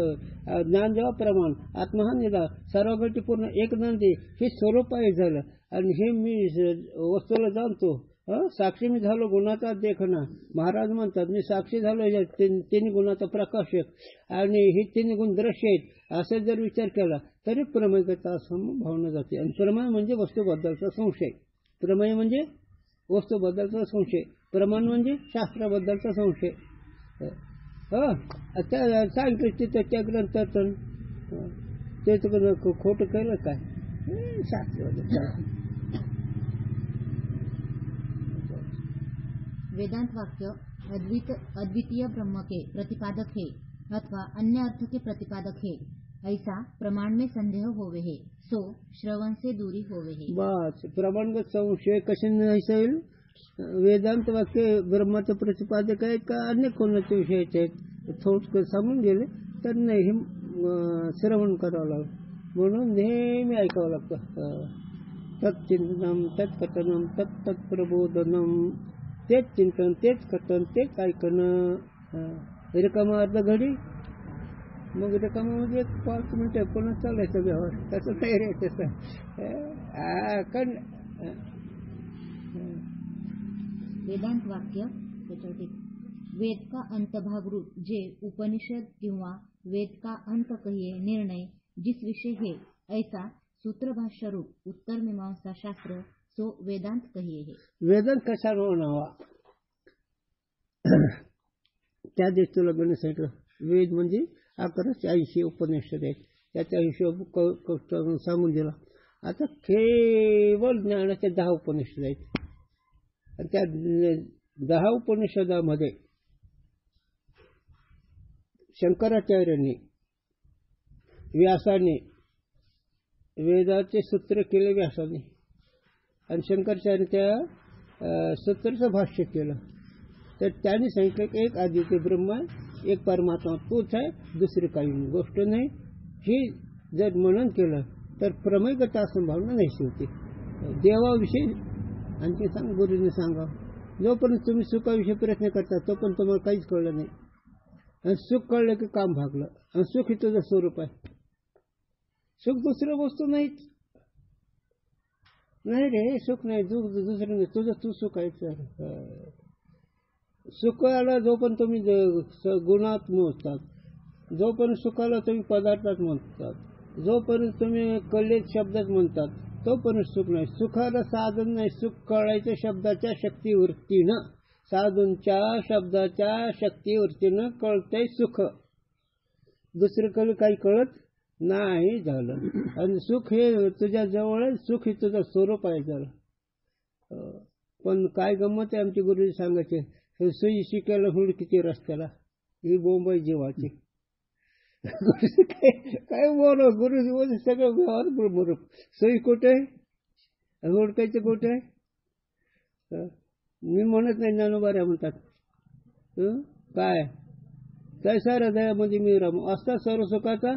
ज्ञान जेव्हा प्रमाण आत्महा निदा सर्व गोष्टी पूर्ण एक नंदी हे स्वरूप आहे झालं. आणि हे मी वस्तूला जाणतो, साक्षी मी झालो गुणाचा देखणा. महाराज म्हणतात मी साक्षी झालो तिन्ही गुणाचा प्रकाशक आणि हे तिन्ही गुण दृश्य आहेत. असं जर विचार केला तरी प्रमेयता असं भावना जाते. आणि प्रमेय म्हणजे वस्तूबद्दलचा संशय. प्रमेय म्हणजे वस्तूबद्दलचा संशय, प्रमाण म्हणजे शास्त्राबद्दलचा संशय. सांगितलं त्या ग्रंथातून ते खोटं केलं काय? शास्त्राबद्दल वेदांत वाक्य अद्वितीय ब्रह्म के प्रतिपादक है अथवा अन्य अर्थ के प्रतिपादक है, ऐसा प्रमाण में संदेह होवे है, सो श्रवण से दूरी होवे है. बस प्रमाणगत संशय कसे नसेल? वेदांत वाक्य ब्रह्माचं प्रतिपादक आहेत का अन्य कोणाचे विषयाचे आहेत? थोडं सांगून गेले तर नाही, हे श्रवण करावं लागलं. म्हणून नेहमी ऐकावं लागतं. तत्चिंतनम तत्कथनम तत्तत्प्रबोधनम. तेच चिंतन, तेच कथन, तेच ऐकणं. रिकामा अर्ध घडी, मग रिकामा म्हणजे 5 मिनिटं पुन्हा चालायचं व्यवहार. तसं नाही रे तसं. वेदांत वाक्य वेद का अंतभाग रूप जे उपनिषद किंवा वेद का अंत कहिए निर्णय जिस विषय है, ऐसा सूत्र भाष्य रूप उत्तर मीमांसा शास्त्र सो वेदांत कहिए है. वेदांत कशाला म्हणावा? त्या दृष्टीला गणेश वेद म्हणजे 1180 उपनिषद आहेत. त्याचा हिशोब सांगून दिला. आता केवळ ज्ञानाच्या 10 उपनिषद आहेत. आणि त्या 10 उपनिषदामध्ये शंकराचार्यांनी व्यासाने वेदाचे सूत्र केले व्यासाने, आणि शंकराचार्य त्या सूत्राचं भाष्य केलं. तर त्यांनी सांगितलं की एक आदित्य ब्रह्म, एक परमात्मा तोच आहे, दुसरी काही गोष्ट नाही. हे जर मनन केलं तर प्रमेयगता संभावना नाही होती. देवाविषयी आणखी सांग, गुरुने सांगा. जोपर्यंत तुम्ही सुखाविषयी प्रयत्न करता तोपर्यंत तुम्हाला काहीच कळलं नाही. आणि सुख कळलं की काम भागलं. आणि सुख हे तुझं स्वरूप आहे. सुख दुसरं वस्तू नाहीच. नाही रे, सुख नाही, दुसरं नाही, तुझं तू सुख आहे. सुखाला जो पण तुम्ही गुणात मोजतात, जोपर्यंत सुखाला तुम्ही पदार्थात म्हणतात, जोपर्यंत तुम्ही कलेत शब्दात म्हणतात, तोपर्यंत सुख नाही. सुखाला साधन नाही. सुख कळायचं शब्दाच्या शक्तीवरतीनं, साधूंच्या शब्दाच्या शक्तीवरतीनं कळतंय सुख. दुसरं काही कळत नाही झालं. आणि सुख हे तुझ्या जवळ आहे, सुख हे तुझं स्वरूप आहे झालं. पण काय गंमत आहे आमचे गुरुजी सांगायचे, सुई शिकायला हुडकीची रस्त्याला, ही बोंबाई जीवाची. काय बोल गुरुजी बोल सगळं व्यवहार बरोबर. सुई कुठे आहे, हुडकायचं कुठे आहे. मी म्हणत नाही ज्ञानोबाऱ्या म्हणतात. काय काय साऱ्या दयामध्ये मी राम असता सर्व सुखाचा.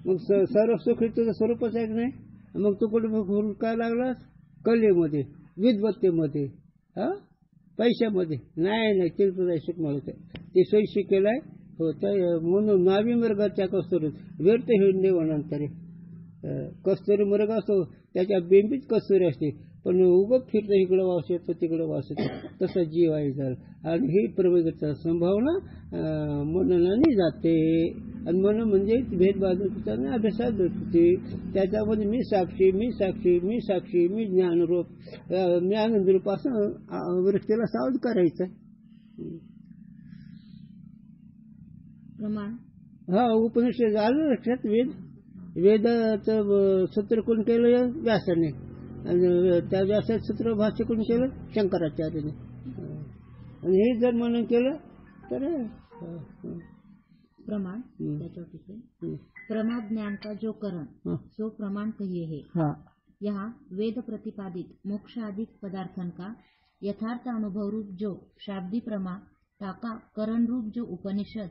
मग सर्व सुख हे तुझं स्वरूपच आहे की नाही. मग तू कुठे हुडकाय लागलास, कलेमध्ये, विद्वत्तेमध्ये, पैशामध्ये नाही. ते तुझा सुख मिळत ते सोयी शिकेलाय होतं. म्हणून नावी मृगाच्या कस्तुरी व्यर्थ हिंडे वनांतरे. कस्तुरी मृग असतो त्याच्या बेंबीच कस्तुरी असते, पण उगत फिरतं इकडं वास येतो तिकडं वास येतो, तसं जीव आहे झालं. आणि ही प्रवेगाचा संभावना मननाने जाते. आणि मन म्हणजे भेदभावाचा अभ्यासात होते. त्याच्यामध्ये मी साक्षी, मी साक्षी, मी साक्षी, मी ज्ञानरूप, मी आनंदरूप असं वृत्तीला सावध करायचं. प्रमाण उपनिषद आलं लक्षात. वेदाचं सूत्र कोण केलं, व्यासाने. आणि त्या व्यासाचं सूत्र भाष्य कोण केलं, शंकराचार्याने. आणि हे जर मनन केलं तर प्रमाण. प्रमाण ज्ञान का जो करण सो प्रमाण कहिए है. यहाँ वेद प्रतिपादित मोक्ष आदि पदार्थन का यथार्थ अनुभव रूप जो शाब्दी प्रमा ताका करण रूप जो उपनिषद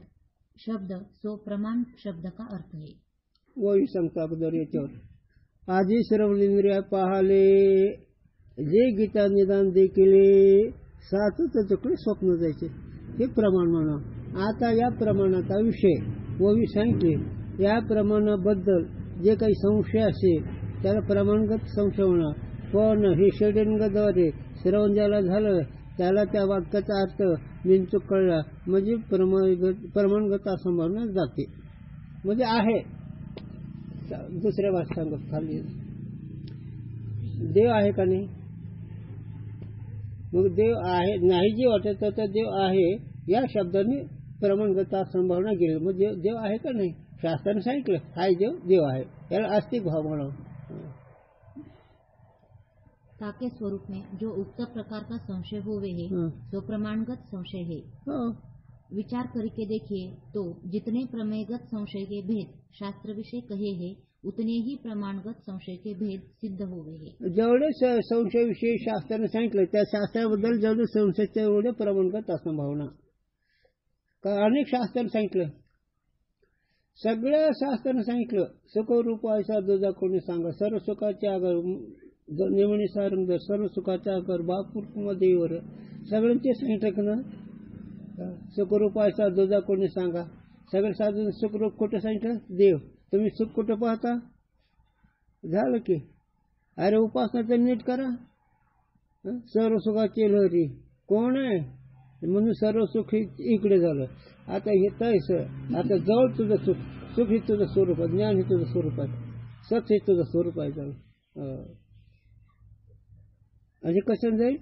शब्द सो प्रमाण शब्द का अर्थ है. वही सांगतो अगोदर याच्यावर. आधी श्रवणेंद्रिया पाहाले, जे गीता निदान देखील सातच तुकडे स्वप्न जायचे, हे प्रमाण म्हणा. आता या प्रमाणाचा विषय वही सांगितले. या प्रमाणाबद्दल जे काही संशय असेल त्याला प्रमाणगत संशय म्हणा. पण हे षड्यंगाद्वारे श्रवण ज्याला झालं त्याला त्या वाक्याचा अर्थ बिनचूक कळला म्हणजे प्रमाणगत असंभावना जाते. म्हणजे आहे. दुसऱ्या भाषेत सांगत खाली देव आहे का नाही. मग देव आहे नाही जे वाटत तर देव आहे या शब्दाने प्रमाणगत संभावना गेली. मग देव आहे का नाही. शास्त्राने सांगितलं हाय देव आहे. याला आस्तिक भाव म्हणावं. ताके स्वरूप में जो उक्त प्रकार का संशय हुए है तो प्रमाणगत संशय है. विचार करके देखिए तो जितने प्रमेयगत संशय के भेद शास्त्र विषय कहे हैं उतने ही प्रमाणगत संशय के भेद सिद्ध हुए हैं. जेवढे संशय विषयी शास्त्राने सांगितलं त्या शास्त्राबद्दल जेवढे संशय तेवढे प्रमाणगत असंभावना. का अनेक शास्त्राने सांगितलं, सगळ्या शास्त्राने सांगितलं. सुखरूप ऐसा दुजा कोणी सांगा, सर्व सुखाच्या अगर नेमणी सारंग, सर्व सुखाच्या अगर बापूर वर सगळ्यांचे सांगितलं का ना. सुखरूप ऐसा दुजा कोणी सांगा. सगळे साधून सुखरूप कुठं सांगितलं, देव. तुम्ही सुख कुठं पाहता. झालं की अरे उपासना तर नीट करा. सर्व सुखाची लहरी कोण आहे म्हणून सर्व सुख इकडे झालं. आता हे तैसं आता जवळ तुझं सुख, सुख हे तुझं स्वरूप आहे, ज्ञान हे तुझं स्वरूप आहे, सत हे तुझं स्वरूप आहे. झालं. आणि कशाने जाईल,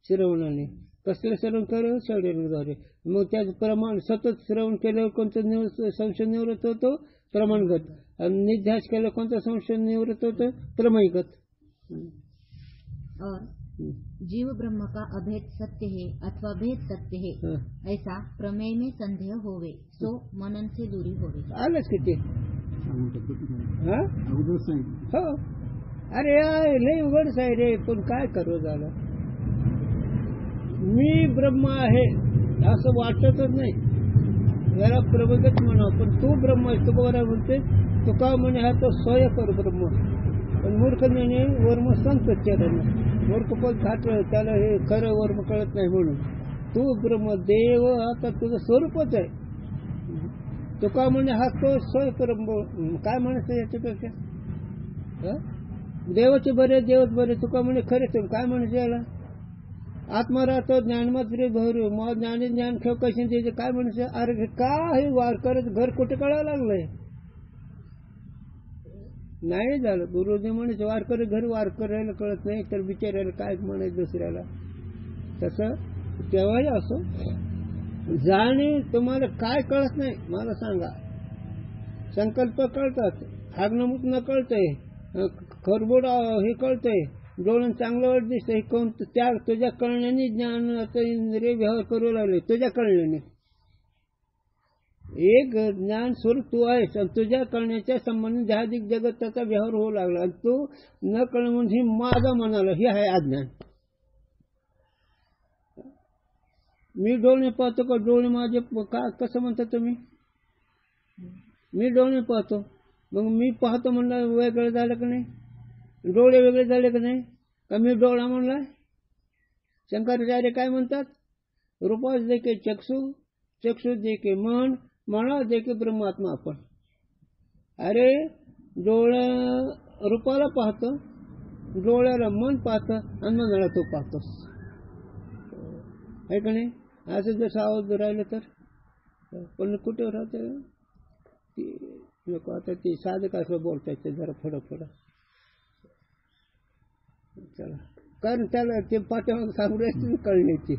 श्रवणाने. कसलं श्रवण करेल, षड्यंगाद्वारे. मग त्याचं प्रमाण सतत श्रवण केल्यावर कोणतं संशय निवृत्त होतो, प्रमाणगत. आणि निध्यास केल्यावर कोणता संशय निवृत्त होतो, प्रमेयगत. और जीव ब्रह्म का अभेद सत्य है अथवा भेद सत्य है ऐसा प्रमेय में संदेह होवे सो मनन से दूरी होवे. आलंच किती. हो अरे लय उघडच आहे रे. पण काय करू झालं. मी ब्रह्म आहे असं वाटतच नाही. याला प्रबोधक म्हणा. पण तू ब्रह्म आहे. तू बरोबर म्हणते. तुका म्हणे हा तो स्वयंकर ब्रह्म. पण मूर्ख म्हणे वर्म संत चरण. मूर्ख पण खाटलं त्याला हे खरं वर्म कळत नाही म्हणून. तू ब्रह्म देव आता तुझं स्वरूपच आहे. तुका म्हणे हा तो स्वयंकर. काय म्हणायचं याच्यापेक्षा. देवाचे बरे देवच बरे. तुका म्हणे खरे. काय म्हणायचं याला. आत्मा राहतो ज्ञान मात्र भरू मग ज्ञानी ज्ञान खेळ कशी त्याचे काय म्हणायचं अरे काय वार करत घर कुठे कळायला लागलंय नाही झालं गुरुजी म्हणायचं वार करत घर वार करायला कळत नाही तर बिचारायला काय म्हणायचं दुसऱ्याला तसं तेव्हाही असो जाणे तुम्हाला काय कळत नाही मला सांगा संकल्प कळतात हागणमुतनं कळतंय खरबूड हे कळतंय डोळून चांगलं वाट दिसतंय कोण त्या तुझ्या कळण्याने ज्ञान इंद्रिय व्यवहार करू लागले तुझ्या कळण्याने एक ज्ञान स्वरूप तू आहेस आणि तुझ्या कळण्याच्या संबंधित जहादिक जगताचा व्यवहार होऊ लागला आणि तू न कळणं म्हणजे माझा म्हणाला हे आहे अज्ञान मी डोळे पाहतो का डोळे माझे का कसं म्हणता तुम्ही मी डोळे पाहतो मग मी पाहतो म्हणलं वेगळं झालं का नाही डोळे वेगळे झाले का नाही का मी डोळा म्हणलाय शंकराचार्य काय म्हणतात रूपास देखे चक्षु चक्षु देखे मन मना देखे ब्रह्मात्मा आपण अरे डोळ्या रूपाला पाहतो डोळ्याला मन पाहतं आणि मनाला तो पाहतोस आहे का नाही असं जर सावध राहिलं तर पण कुठे राहते लोक आता ते साधक असं बोलतात जरा फडं चला कारण त्याला ते पाठीमाग सांगू राहायचं कळण्याची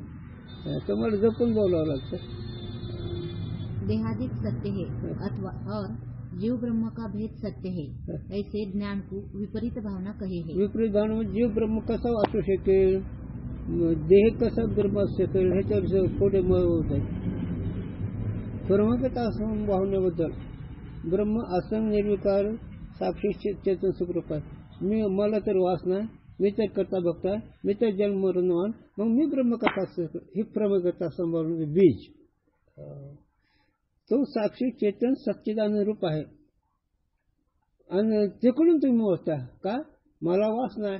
तुम्हाला जपून बोलावं लागतं देहादिक सत्य है अथवा और जीव ब्रह्म का भेद सत्य है ऐसे ज्ञान को विपरीत भावना कहे है विपरीत भावना म्हणजे जीव ब्रह्म कसा असू शकेल देह कसा ब्रह्म असू शकेल ह्याच्यावर पुढे होत आहे ब्रह्मकथा भावनेबद्दल ब्रह्म असं निर्विकार साक्षी चेतन सुखरूप आहे मी मला तर वासना आहे मी तर करता भक्त आहे मी तर जन्म मरणवान मग मी ब्रह्मकथा ही ब्रह्मकथा संभाळून बीज तो साक्षी चेतन सच्चिदानंद रूप आहे आणि तिकडून तुम्ही मोजता का मला वासना आहे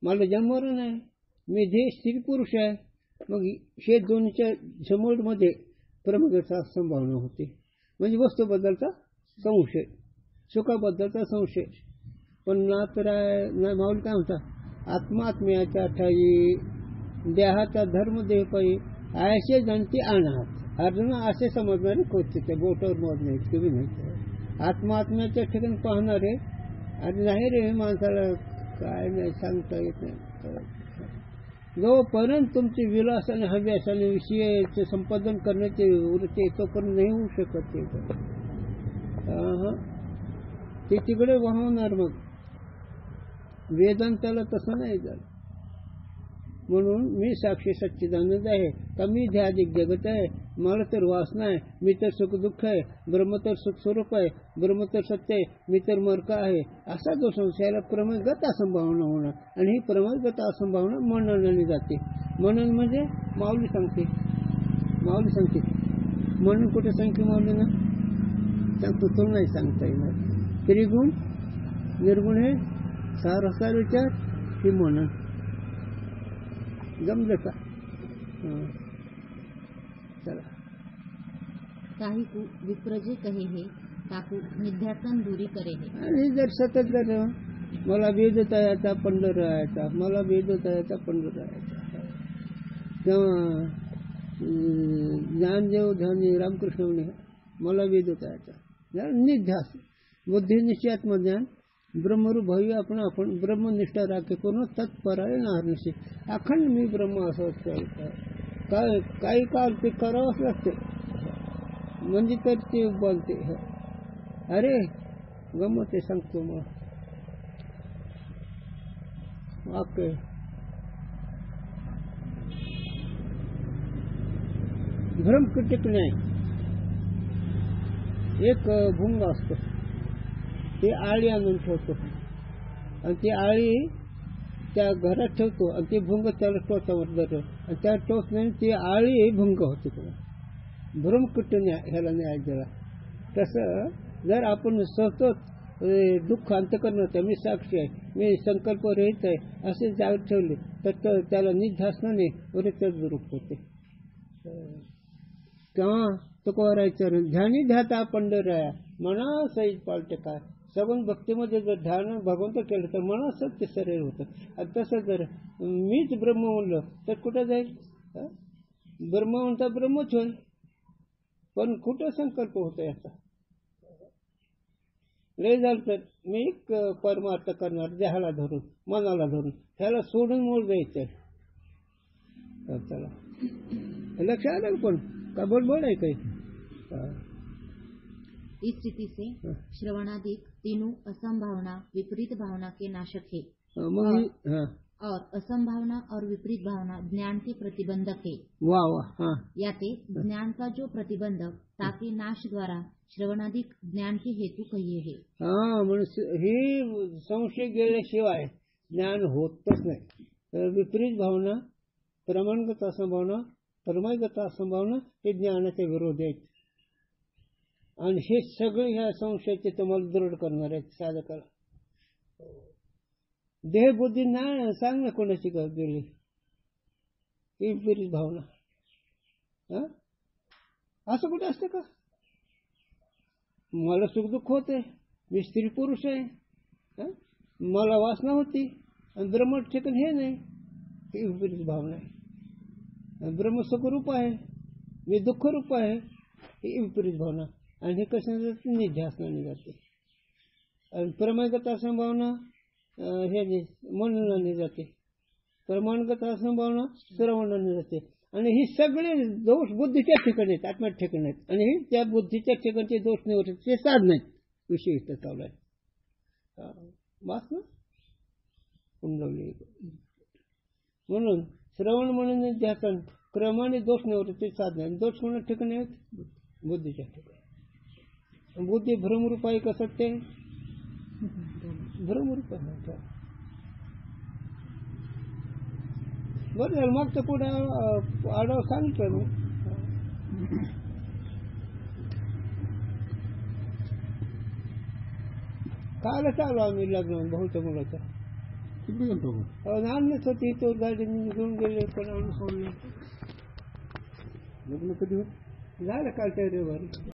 मला जन्म मरण आहे मी देह स्त्री पुरुष आहे मग हे दोन्हीच्या समोरमध्ये ब्रह्मकथा संभावना होते म्हणजे वस्तूबद्दलचा संशय सुखाबद्दलचा संशय पण माऊली काय म्हणता आत्मात्म्याच्या ठाई देहाचा धर्म देह पायी आयसे जाणते अनाथ अर्जुन असे समजणारे कोणते ते बोटावर मोजणे तुम्ही नाही आत्मात्म्याच्या ठिकाणी पाहणारे आणि नाही रे माणसाला काय नाही सांगता येत नाही जोपर्यंत तुमची विलास आणि हव्यास आणि विषयाचे संपादन करण्याचे वृत्ती तोपर्यंत नाही होऊ शकत ते तिकडे वाहवणार मग वेदांताला तसं नाही झालं म्हणून मी साक्षी सच्चिदानंद आहे का मी ध्यादिक जगत आहे मला तर वासना आहे मी तर सुख दुःख आहे ब्रह्म तर सुख स्वरूप आहे ब्रह्म तर सत्य आहे मी तर मर्क आहे असा जो संशयाला प्रमेयगत असंभावना होणार आणि ही प्रमेयगत असंभावना मननाने जाते मनन म्हणजे माऊली सांगते म्हणून कुठे सांगते माऊली ना सांगतो तो नाही सांगता येणार त्रिगुण निर्गुण हे सारसार विचार की म्हणून जमलं का चला काही को विप्रजे कहे है ताकू निध्यासन दूरी करे है आणि जर सतत जर मला वेदता याचा पंढरायाचा मला वेदता याचा पंढरायाचा तेव्हा ज्ञानदेव ध्यानी रामकृष्ण म्हणे मला वेदता याचा निध्यास बुद्धी निश्चयात्मज्ञान ब्रह्मरूप भव्य आपण ब्रह्मनिष्ठा राखे पूर्ण तत्पराय नारनिशी अखंड मी ब्रह्म असं काय काही काळ ते करावंच लागते म्हणजे तर ते बोलते अरे गमत ते सांगतो मग वाक्य भ्रमकीटक नाही एक भुंग असतो ते आळी आणून ठेवतो आणि ती आळी त्या घरात ठेवतो आणि ते भुंग त्याला टोचावर जातो आणि त्या टोचण्याने ती आळी भुंग होते तुला भ्रमकीट ह्याला न्याय दिला तसं जर आपण सतत दुःख अंतकरणाचं मी साक्षी आहे मी संकल्प रहित आहे असे जाग ठेवले तर त्याला निध्यासनाने वृत्तच रूप होते तेव्हा तुकोरायचं ध्यानी ध्याता पंढराया मना सहित पालटे काय श्रवण भक्तीमध्ये जर ध्यान भगवंत केलं तर मनासच ते शरीर होतं. आणि तसं जर मीच ब्रह्म म्हणलं तर कुठं जाईल? ब्रह्म म्हणता ब्रह्मच होय, पण कुठं संकल्प होतो याचा? लय झालं तर मी परमार्थ करणार देहाला धरून मनाला धरून, त्याला सोडून मूळ जायचंय. चला लक्ष आलं पण का बडबड आहे काही? इस स्थिति से श्रवणादिक तीनों असंभावना विपरीत भावना के नाशक है और असंभावना और विपरीत भावना ज्ञान के प्रतिबंधक है. वाह वाह. याते ज्ञान का जो प्रतिबंधक ताके नाश द्वारा श्रवणादिक ज्ञान के हेतु कहिए है. म्हणजे ही संशय गेल्याशिवाय ज्ञान होतच नाही. तर विपरीत भावना, प्रमाणगत असंभावना, परमायगत असंभावना हे ज्ञानाचे विरोध आहेत. आणि हे सगळे ह्या संशयाचे तुम्हाला दृढ करणार आहेत साधकाला. देहबुद्धी ना सांग ना कोणाची गेली ही विपरीत भावना. असं कुठे असतं का? मला सुख दुःख होते, मी स्त्री पुरुष आहे, मला वासना होती आणि ब्रह्म ठिकाण हे नाही, ही विपरीत भावना आहे. ब्रह्म सुखरूप आहे, मी दुःखरूप आहे, ही विपरीत भावना. आणि हे कशाने जाते? निध्यासनाने जाते. आणि प्रमाणगत असंभावना हे मननाने जाते, प्रमाणगत असंभावना श्रवणाने जाते. आणि ही सगळे दोष बुद्धीच्या ठिकाणी आहेत, आत्म्यात ठिकाणी आहेत. आणि हे त्या बुद्धीच्या ठिकाणचे दोष निवडतात ते साधन आहेत. विषय इथं चालू आहे वाच ना कुंडली. म्हणून श्रवण म्हणून ध्यासन क्रमाने दोष निवडतात ते साधन आहे. दोष कोणत्या ठिकाणी आहेत? बुद्धीच्या ठिकाणी. बुद्धी भ्रमरूप आहे का सत्य? भ्रमरूप आहे. बरं झालं मग तर पुढे आढावा सांगितलं मी. काल चालू आम्ही लग्न भाऊच्या मुलाच्या आणलंच होती तो गाडी घेऊन गेले पण आणून सोडले. लग्न कधी झालं कालच्या रविवारी.